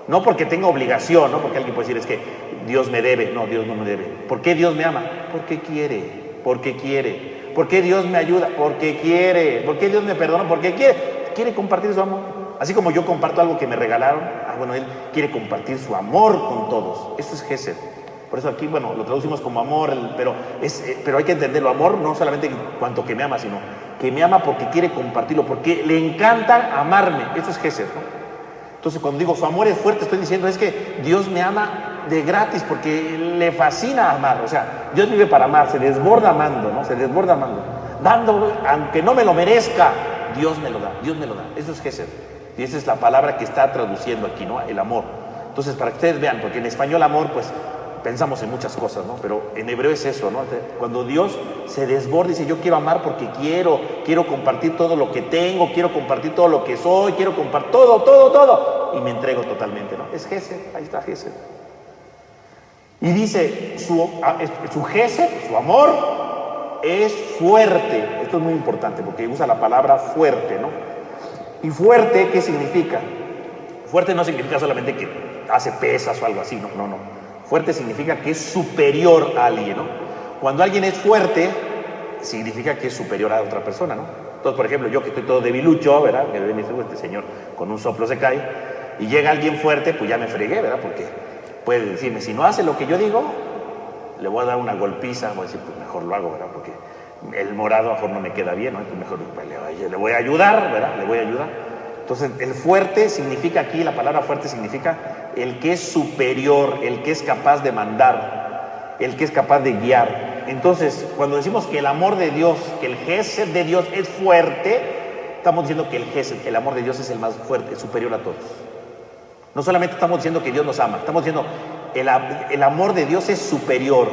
no porque tenga obligación, no porque alguien puede decir es que Dios me debe. No, Dios no me debe. ¿Por qué Dios me ama? Porque quiere, porque quiere. ¿Por qué Dios me ayuda? Porque quiere. ¿Por qué Dios me perdona? Porque quiere. Quiere compartir su amor. Así como yo comparto algo que me regalaron, bueno, Él quiere compartir su amor con todos. Eso es gesed. Por eso aquí, bueno, lo traducimos como amor, pero hay que entenderlo. Amor no solamente en cuanto que me ama, sino que me ama porque quiere compartirlo, porque le encanta amarme. Eso es gesed, ¿no? Entonces, cuando digo su amor es fuerte, estoy diciendo es que Dios me ama de gratis porque le fascina amar. O sea, Dios vive para amar, se desborda amando, ¿no? Se desborda amando. Dando, aunque no me lo merezca, Dios me lo da, Dios me lo da. Eso es gesed. Y esa es la palabra que está traduciendo aquí, ¿no? El amor. Entonces, para que ustedes vean, porque en español amor, pues, pensamos en muchas cosas, ¿no? Pero en hebreo es eso, ¿no? Cuando Dios se desborda y dice, yo quiero amar porque quiero compartir todo lo que tengo, quiero compartir todo lo que soy, quiero compartir todo, y me entrego totalmente, ¿no? Es gesed, ahí está gesed. Y dice, su gesed, su amor, es fuerte. Esto es muy importante porque usa la palabra fuerte, ¿no? ¿Y fuerte qué significa? Fuerte no significa solamente que hace pesas o algo así, no. Fuerte significa que es superior a alguien, ¿no? Cuando alguien es fuerte, significa que es superior a otra persona, ¿no? Entonces, por ejemplo, yo que estoy todo debilucho, ¿verdad? Que ven y dice, este señor con un soplo se cae, y llega alguien fuerte, pues ya me fregué, ¿verdad? Porque puede decirme, si no hace lo que yo digo, le voy a dar una golpiza, voy a decir, pues mejor lo hago, ¿verdad? Porque el morado a lo mejor no me queda bien, ¿no? Entonces mejor le voy a ayudar, ¿verdad? Le voy a ayudar. Entonces, el fuerte significa aquí, la palabra fuerte significa el que es superior, el que es capaz de mandar, el que es capaz de guiar. Entonces, cuando decimos que el amor de Dios, que el gesed de Dios es fuerte, estamos diciendo que el gesed, el amor de Dios es el más fuerte, es superior a todos. No solamente estamos diciendo que Dios nos ama, estamos diciendo el amor de Dios es superior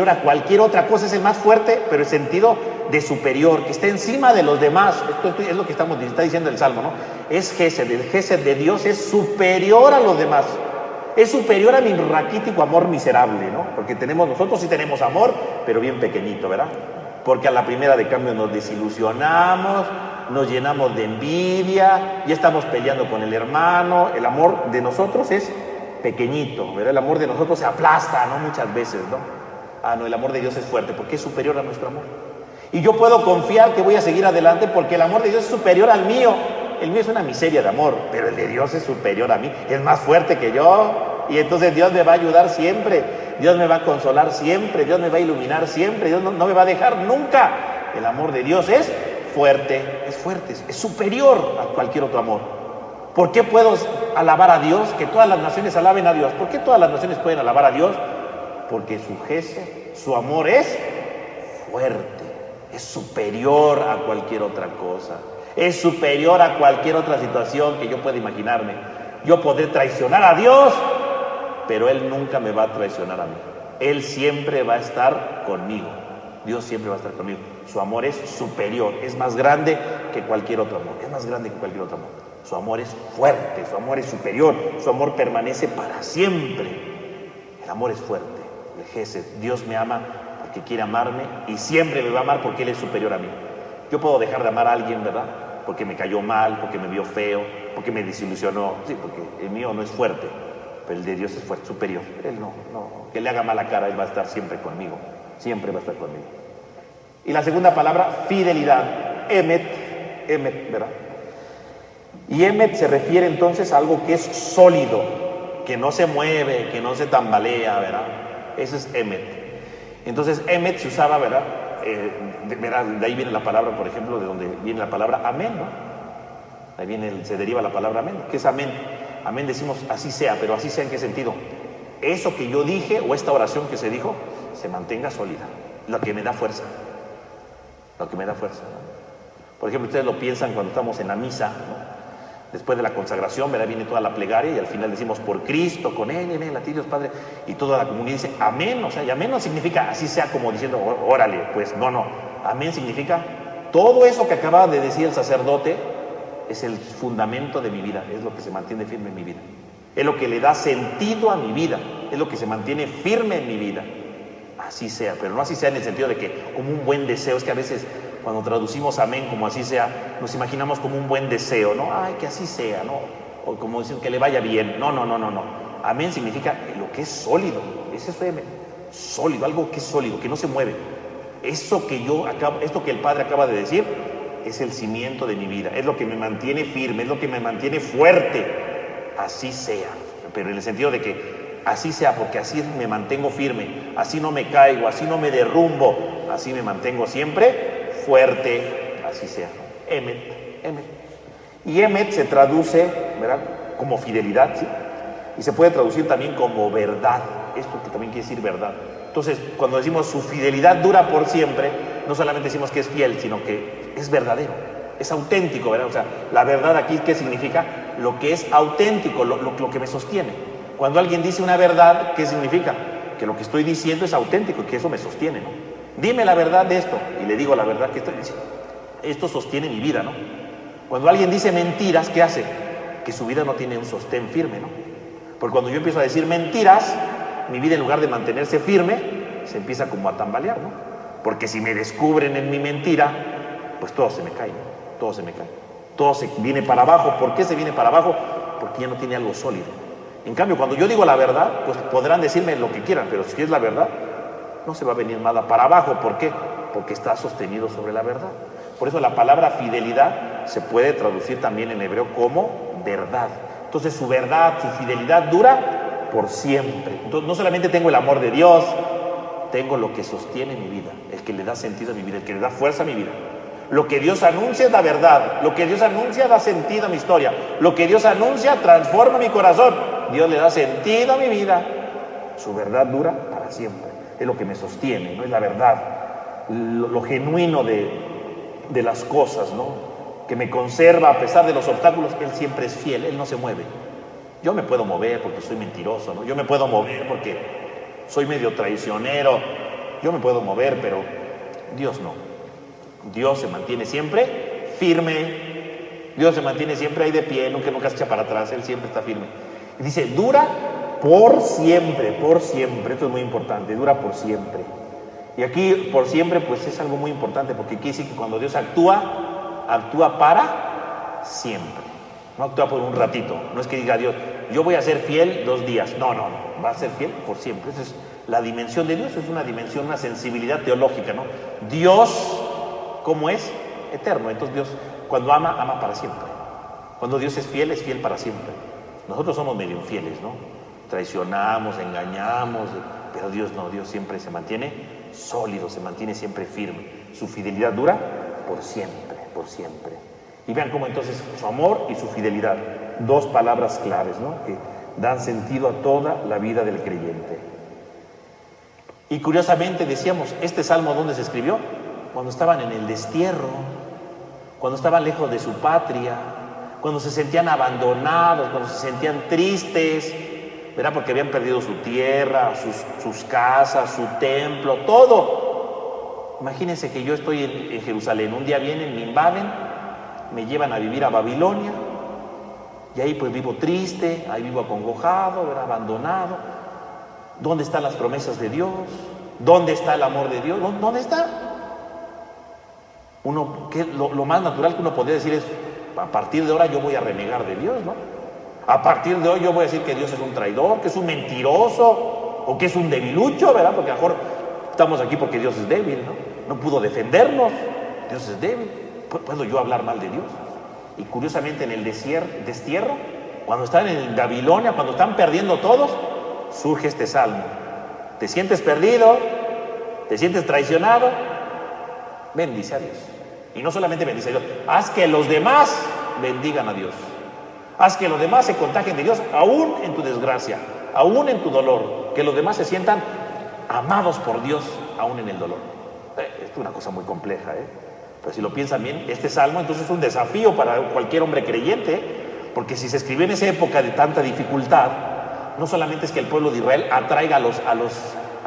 a cualquier otra cosa, es el más fuerte, pero en sentido de superior, que está encima de los demás. Esto es lo que está diciendo el Salmo, ¿no? Es gesed, el gesed de Dios es superior a los demás, es superior a mi raquítico amor miserable, ¿no? Porque nosotros sí tenemos amor, pero bien pequeñito, ¿verdad? Porque a la primera de cambio nos desilusionamos, nos llenamos de envidia, ya estamos peleando con el hermano. El amor de nosotros es pequeñito, ¿verdad? El amor de nosotros se aplasta, ¿no? Muchas veces, ¿no? No, el amor de Dios es fuerte porque es superior a nuestro amor. Y yo puedo confiar que voy a seguir adelante porque el amor de Dios es superior al mío. El mío es una miseria de amor, pero el de Dios es superior a mí, es más fuerte que yo. Y entonces Dios me va a ayudar siempre, Dios me va a consolar siempre, Dios me va a iluminar siempre, Dios no me va a dejar nunca. El amor de Dios es fuerte, es superior a cualquier otro amor. ¿Por qué puedo alabar a Dios? Que todas las naciones alaben a Dios. ¿Por qué todas las naciones pueden alabar a Dios? Porque su gesed, su amor es fuerte, es superior a cualquier otra cosa, es superior a cualquier otra situación que yo pueda imaginarme. Yo podré traicionar a Dios, pero Él nunca me va a traicionar a mí. Él siempre va a estar conmigo. Dios siempre va a estar conmigo. Su amor es superior, es más grande que cualquier otro amor, es más grande que cualquier otro amor. Su amor es fuerte, su amor es superior, su amor permanece para siempre. El amor es fuerte, el gesed. Dios me ama porque quiere amarme y siempre me va a amar porque Él es superior a mí. Yo puedo dejar de amar a alguien, ¿verdad? Porque me cayó mal, porque me vio feo, porque me desilusionó. Sí, porque el mío no es fuerte, pero el de Dios es fuerte, superior. Él no. Que le haga mala cara, Él va a estar siempre conmigo. Siempre va a estar conmigo. Y la segunda palabra, fidelidad. Emet, ¿verdad? Y emet se refiere entonces a algo que es sólido, que no se mueve, que no se tambalea, ¿verdad? Eso es emet. Entonces, emet se usaba, ¿verdad? De ahí viene la palabra, por ejemplo, de donde viene la palabra amén, ¿no? Ahí se deriva la palabra amén. ¿Qué es amén? Amén decimos así sea, pero así sea ¿en qué sentido? Eso que yo dije o esta oración que se dijo se mantenga sólida, lo que me da fuerza, ¿no? Por ejemplo, ustedes lo piensan cuando estamos en la misa, ¿no? Después de la consagración, ¿verdad? Viene toda la plegaria y al final decimos por Cristo, con Él, en Él, a ti Dios Padre, y toda la comunidad dice amén. O sea, y amén no significa así sea como diciendo órale, pues no. Amén significa todo eso que acaba de decir el sacerdote es el fundamento de mi vida, es lo que se mantiene firme en mi vida, es lo que le da sentido a mi vida, es lo que se mantiene firme en mi vida. Así sea, pero no así sea en el sentido de que como un buen deseo. Es que a veces cuando traducimos amén como así sea, nos imaginamos como un buen deseo, ¿no? Ay, que así sea, ¿no? O como dicen, que le vaya bien. No. Amén significa lo que es sólido. Ese es amén. Sólido, algo que es sólido, que no se mueve. Esto que el Padre acaba de decir es el cimiento de mi vida, es lo que me mantiene firme, es lo que me mantiene fuerte. Así sea, pero en el sentido de que así sea, porque así me mantengo firme, así no me caigo, así no me derrumbo, así me mantengo siempre fuerte, así sea. Emet. Y emet se traduce, ¿verdad?, como fidelidad, ¿sí? Y se puede traducir también como verdad, esto que también quiere decir verdad. Entonces, cuando decimos su fidelidad dura por siempre, no solamente decimos que es fiel, sino que es verdadero, es auténtico, ¿verdad? O sea, la verdad aquí, ¿qué significa? Lo que es auténtico, lo que me sostiene. Cuando alguien dice una verdad, ¿qué significa? Que lo que estoy diciendo es auténtico y que eso me sostiene, ¿no? Dime la verdad de esto, y le digo la verdad que estoy diciendo. Esto sostiene mi vida, ¿no? Cuando alguien dice mentiras, ¿qué hace? Que su vida no tiene un sostén firme, ¿no? Porque cuando yo empiezo a decir mentiras, mi vida en lugar de mantenerse firme, se empieza como a tambalear, ¿no? Porque si me descubren en mi mentira, pues todo se me cae, ¿no? Todo se me cae. Todo se viene para abajo. ¿Por qué se viene para abajo? Porque ya no tiene algo sólido. En cambio, cuando yo digo la verdad, pues podrán decirme lo que quieran, pero si es la verdad, no se va a venir nada para abajo. ¿Por qué? Porque está sostenido sobre la verdad. Por eso la palabra fidelidad se puede traducir también en hebreo como verdad. Entonces su verdad, su fidelidad dura por siempre. Entonces no solamente tengo el amor de Dios, tengo lo que sostiene mi vida, el que le da sentido a mi vida, el que le da fuerza a mi vida. Lo que Dios anuncia es la verdad, lo que Dios anuncia da sentido a mi historia, lo que Dios anuncia transforma mi corazón. Dios le da sentido a mi vida. Su verdad dura para siempre, es lo que me sostiene, no es la verdad, lo genuino de las cosas, ¿no? Que me conserva a pesar de los obstáculos. Él siempre es fiel, Él no se mueve. Yo me puedo mover porque soy mentiroso, ¿no? Yo me puedo mover porque soy medio traicionero, yo me puedo mover, pero Dios no. Dios se mantiene siempre firme, Dios se mantiene siempre ahí de pie, nunca se echa para atrás, Él siempre está firme. Y dice, dura por siempre, esto es muy importante, dura por siempre. Y aquí por siempre pues es algo muy importante, porque quiere decir que cuando Dios actúa para siempre, no actúa por un ratito. No es que diga Dios, yo voy a ser fiel 2 días, no, va a ser fiel por siempre. Esa es la dimensión de Dios, es una dimensión, una sensibilidad teológica, ¿no? Dios, ¿cómo es? Eterno. Entonces Dios, cuando ama para siempre. Cuando Dios es fiel para siempre. Nosotros somos medio infieles, ¿no? Traicionamos, engañamos, pero Dios no, Dios siempre se mantiene sólido, se mantiene siempre firme. Su fidelidad dura por siempre, por siempre. Y vean cómo entonces su amor y su fidelidad, dos palabras claves, ¿no?, que dan sentido a toda la vida del creyente. Y curiosamente decíamos, este salmo, ¿dónde se escribió? Cuando estaban en el destierro, cuando estaban lejos de su patria, cuando se sentían abandonados, cuando se sentían tristes, ¿verdad? Porque habían perdido su tierra, sus casas, su templo, todo. Imagínense que yo estoy en Jerusalén, un día vienen, me invaden, me llevan a vivir a Babilonia, y ahí pues vivo triste, ahí vivo acongojado, ¿verdad?, abandonado. ¿Dónde están las promesas de Dios? ¿Dónde está el amor de Dios? ¿Dónde está? Lo más natural que uno podría decir es, a partir de ahora yo voy a renegar de Dios, ¿no? A partir de hoy yo voy a decir que Dios es un traidor, que es un mentiroso, o que es un debilucho, ¿verdad? Porque a lo mejor estamos aquí porque Dios es débil, ¿no? No pudo defendernos, Dios es débil. ¿Puedo yo hablar mal de Dios? Y curiosamente en el destierro, cuando están en Babilonia, cuando están perdiendo todos, surge este salmo. ¿Te sientes perdido? ¿Te sientes traicionado? Bendice a Dios. Y no solamente bendice a Dios, haz que los demás bendigan a Dios. Haz que los demás se contagien de Dios, aún en tu desgracia, aún en tu dolor. Que los demás se sientan amados por Dios, aún en el dolor. Es una cosa muy compleja, pero si lo piensan bien, este salmo entonces es un desafío para cualquier hombre creyente, porque si se escribió en esa época de tanta dificultad, no solamente es que el pueblo de Israel atraiga a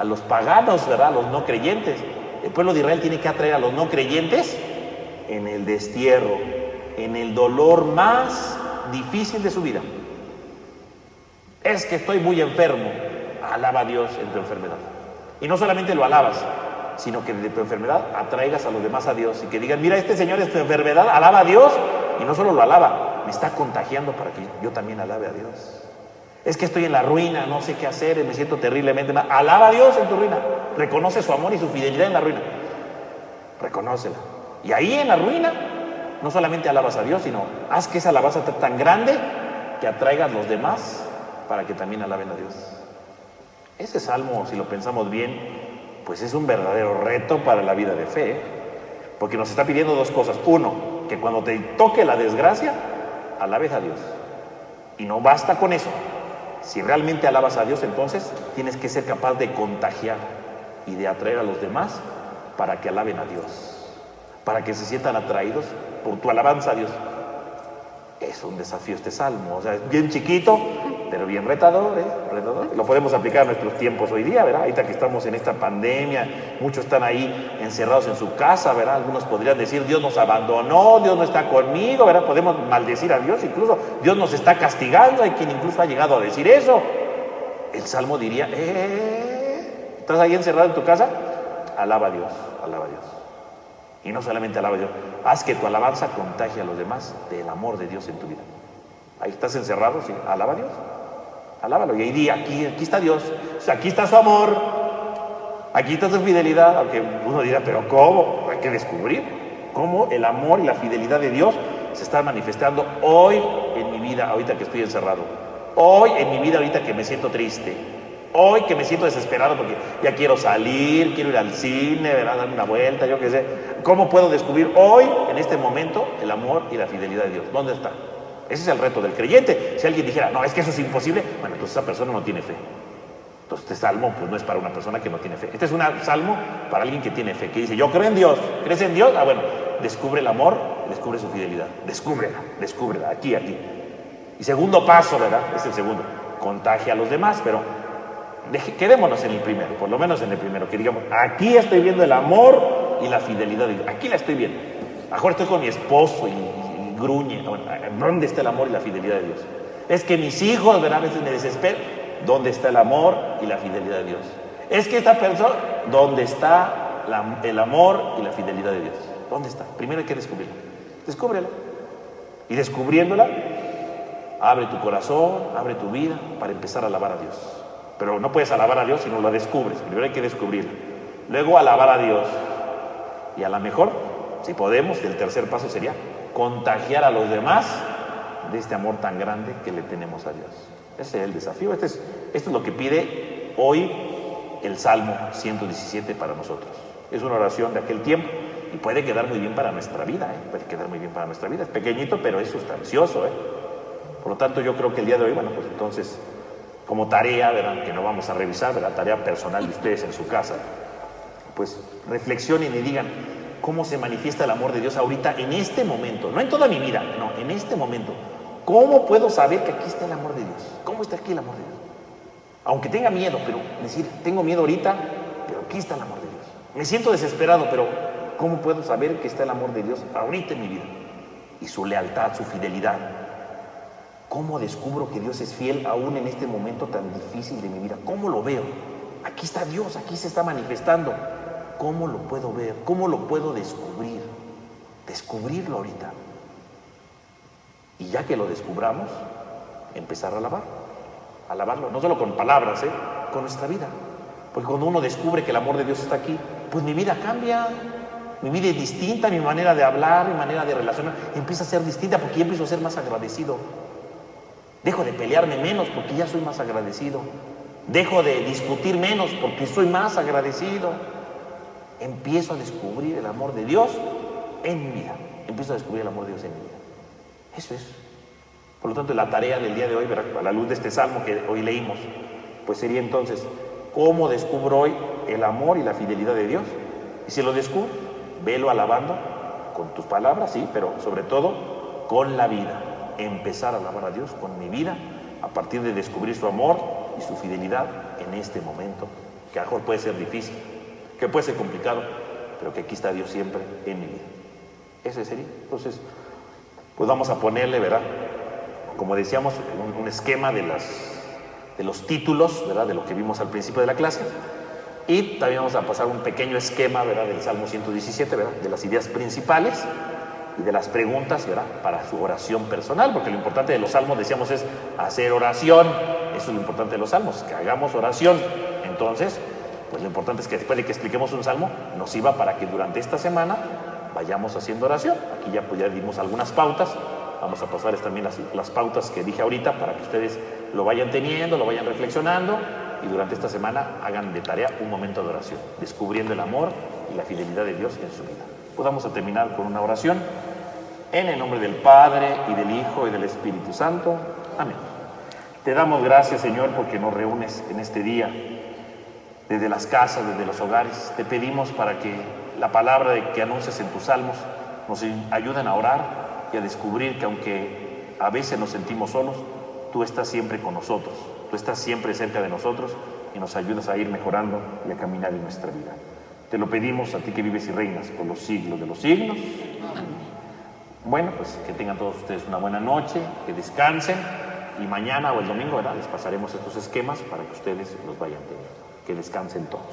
los paganos, ¿verdad?, a los no creyentes. El pueblo de Israel tiene que atraer a los no creyentes en el destierro, en el dolor más difícil de su vida. Es que estoy muy enfermo. Alaba a Dios en tu enfermedad. Y no solamente lo alabas, sino que de tu enfermedad atraigas a los demás a Dios y que digan, mira, este señor es tu enfermedad, alaba a Dios. Y no solo lo alaba, me está contagiando para que yo también alabe a Dios. Es que estoy en la ruina, no sé qué hacer, me siento terriblemente mal. Alaba a Dios en tu ruina. Reconoce su amor y su fidelidad en la ruina. Reconócela. Y ahí en la ruina, no solamente alabas a Dios, sino haz que esa alabanza sea tan grande que atraigas a los demás para que también alaben a Dios. Ese salmo, si lo pensamos bien, pues es un verdadero reto para la vida de fe, porque nos está pidiendo dos cosas. Uno, que cuando te toque la desgracia, alabes a Dios. Y no basta con eso. Si realmente alabas a Dios, entonces tienes que ser capaz de contagiar y de atraer a los demás para que alaben a Dios, para que se sientan atraídos por tu alabanza a Dios. Es un desafío este salmo, o sea, es bien chiquito, pero bien retador, retador. Lo podemos aplicar a nuestros tiempos hoy día, ¿verdad? Ahorita que estamos en esta pandemia, muchos están ahí encerrados en su casa, ¿verdad? Algunos podrían decir, Dios nos abandonó, Dios no está conmigo, ¿verdad? Podemos maldecir a Dios, incluso Dios nos está castigando, hay quien incluso ha llegado a decir eso. El salmo diría, ¿estás ahí encerrado en tu casa? Alaba a Dios, alaba a Dios. Y no solamente alaba a Dios, haz que tu alabanza contagie a los demás del amor de Dios en tu vida. Ahí estás encerrado, sí, alaba a Dios, alábalo. Y ahí di, aquí está Dios, o sea, aquí está su amor, aquí está su fidelidad. Aunque uno dirá, pero ¿cómo? Hay que descubrir cómo el amor y la fidelidad de Dios se están manifestando hoy en mi vida, ahorita que estoy encerrado. Hoy en mi vida, ahorita que me siento triste. Hoy que me siento desesperado porque ya quiero salir, quiero ir al cine, ¿verdad?, darme una vuelta, yo qué sé. ¿Cómo puedo descubrir hoy, en este momento, el amor y la fidelidad de Dios? ¿Dónde está? Ese es el reto del creyente. Si alguien dijera, no, es que eso es imposible, bueno, entonces esa persona no tiene fe. Entonces este salmo pues no es para una persona que no tiene fe. Este es un salmo para alguien que tiene fe, que dice, yo creo en Dios. ¿Crees en Dios? Ah, bueno, descubre el amor, descubre su fidelidad. Descúbrela, aquí. Y segundo paso, ¿verdad? Es el segundo. Contagia a los demás, pero quedémonos en el primero, por lo menos en el primero, que digamos, aquí estoy viendo el amor y la fidelidad de Dios, aquí la estoy viendo. Mejor estoy con mi esposo y gruñe, bueno, ¿dónde está el amor y la fidelidad de Dios? Es que mis hijos, ¿verdad?, a veces me desespero, ¿dónde está el amor y la fidelidad de Dios? Es que esta persona, ¿dónde está el amor y la fidelidad de Dios? ¿Dónde está? Primero hay que descubrirla, descúbrela. Y descubriéndola, abre tu corazón, abre tu vida para empezar a alabar a Dios. Pero no puedes alabar a Dios si no la descubres. Primero hay que descubrirla. Luego alabar a Dios. Y a lo mejor, si podemos, el tercer paso sería contagiar a los demás de este amor tan grande que le tenemos a Dios. Ese es el desafío. Esto es lo que pide hoy el Salmo 117 para nosotros. Es una oración de aquel tiempo y puede quedar muy bien para nuestra vida, puede quedar muy bien para nuestra vida. Es pequeñito, pero es sustancioso, Por lo tanto, yo creo que el día de hoy, bueno, pues entonces, como tarea, ¿verdad?, que no vamos a revisar, ¿verdad?, tarea personal de ustedes en su casa, pues reflexionen y digan cómo se manifiesta el amor de Dios ahorita, en este momento, no en toda mi vida, no, en este momento. ¿Cómo puedo saber que aquí está el amor de Dios? ¿Cómo está aquí el amor de Dios? Aunque tenga miedo, pero decir, tengo miedo ahorita, pero aquí está el amor de Dios. Me siento desesperado, pero ¿cómo puedo saber que está el amor de Dios ahorita en mi vida? Y su lealtad, su fidelidad. ¿Cómo descubro que Dios es fiel aún en este momento tan difícil de mi vida? ¿Cómo lo veo? Aquí está Dios, aquí se está manifestando. ¿Cómo lo puedo ver? ¿Cómo lo puedo descubrir? Descubrirlo ahorita. Y ya que lo descubramos, empezar a alabarlo, no solo con palabras, con nuestra vida. Porque cuando uno descubre que el amor de Dios está aquí, pues mi vida cambia, mi vida es distinta, mi manera de hablar, mi manera de relacionar, empieza a ser distinta porque ya empiezo a ser más agradecido. Dejo de pelearme menos porque ya soy más agradecido. Dejo de discutir menos porque soy más agradecido. Empiezo a descubrir el amor de Dios en mi vida. Empiezo a descubrir el amor de Dios en mi vida. Eso es. Por lo tanto, la tarea del día de hoy, a la luz de este salmo que hoy leímos, pues sería entonces, ¿cómo descubro hoy el amor y la fidelidad de Dios? Y si lo descubro, velo alabando con tus palabras, sí, pero sobre todo con la vida. Empezar a alabar a Dios con mi vida a partir de descubrir su amor y su fidelidad en este momento, que a lo mejor puede ser difícil, que puede ser complicado, pero que aquí está Dios siempre en mi vida. Ese sería. Entonces, pues vamos a ponerle, ¿verdad?, como decíamos, un esquema de los títulos, ¿verdad?, de lo que vimos al principio de la clase. Y también vamos a pasar un pequeño esquema, ¿verdad?, del Salmo 117, ¿verdad?, de las ideas principales y de las preguntas, ¿verdad?, para su oración personal, porque lo importante de los salmos, decíamos, es hacer oración. Eso es lo importante de los salmos, que hagamos oración. Entonces, pues lo importante es que después de que expliquemos un salmo, nos sirva para que durante esta semana vayamos haciendo oración. Aquí ya dimos algunas pautas. Vamos a pasarles también las pautas que dije ahorita para que ustedes lo vayan teniendo, lo vayan reflexionando y durante esta semana hagan de tarea un momento de oración, descubriendo el amor y la fidelidad de Dios en su vida. Pues vamos a terminar con una oración. En el nombre del Padre, y del Hijo, y del Espíritu Santo. Amén. Te damos gracias, Señor, porque nos reúnes en este día, desde las casas, desde los hogares. Te pedimos para que la palabra que anuncias en tus salmos nos ayuden a orar y a descubrir que aunque a veces nos sentimos solos, tú estás siempre con nosotros, tú estás siempre cerca de nosotros y nos ayudas a ir mejorando y a caminar en nuestra vida. Te lo pedimos a ti que vives y reinas por los siglos de los siglos. Amén. Bueno, pues que tengan todos ustedes una buena noche, que descansen y mañana o el domingo, ¿verdad?, les pasaremos estos esquemas para que ustedes los vayan teniendo. Que descansen todos.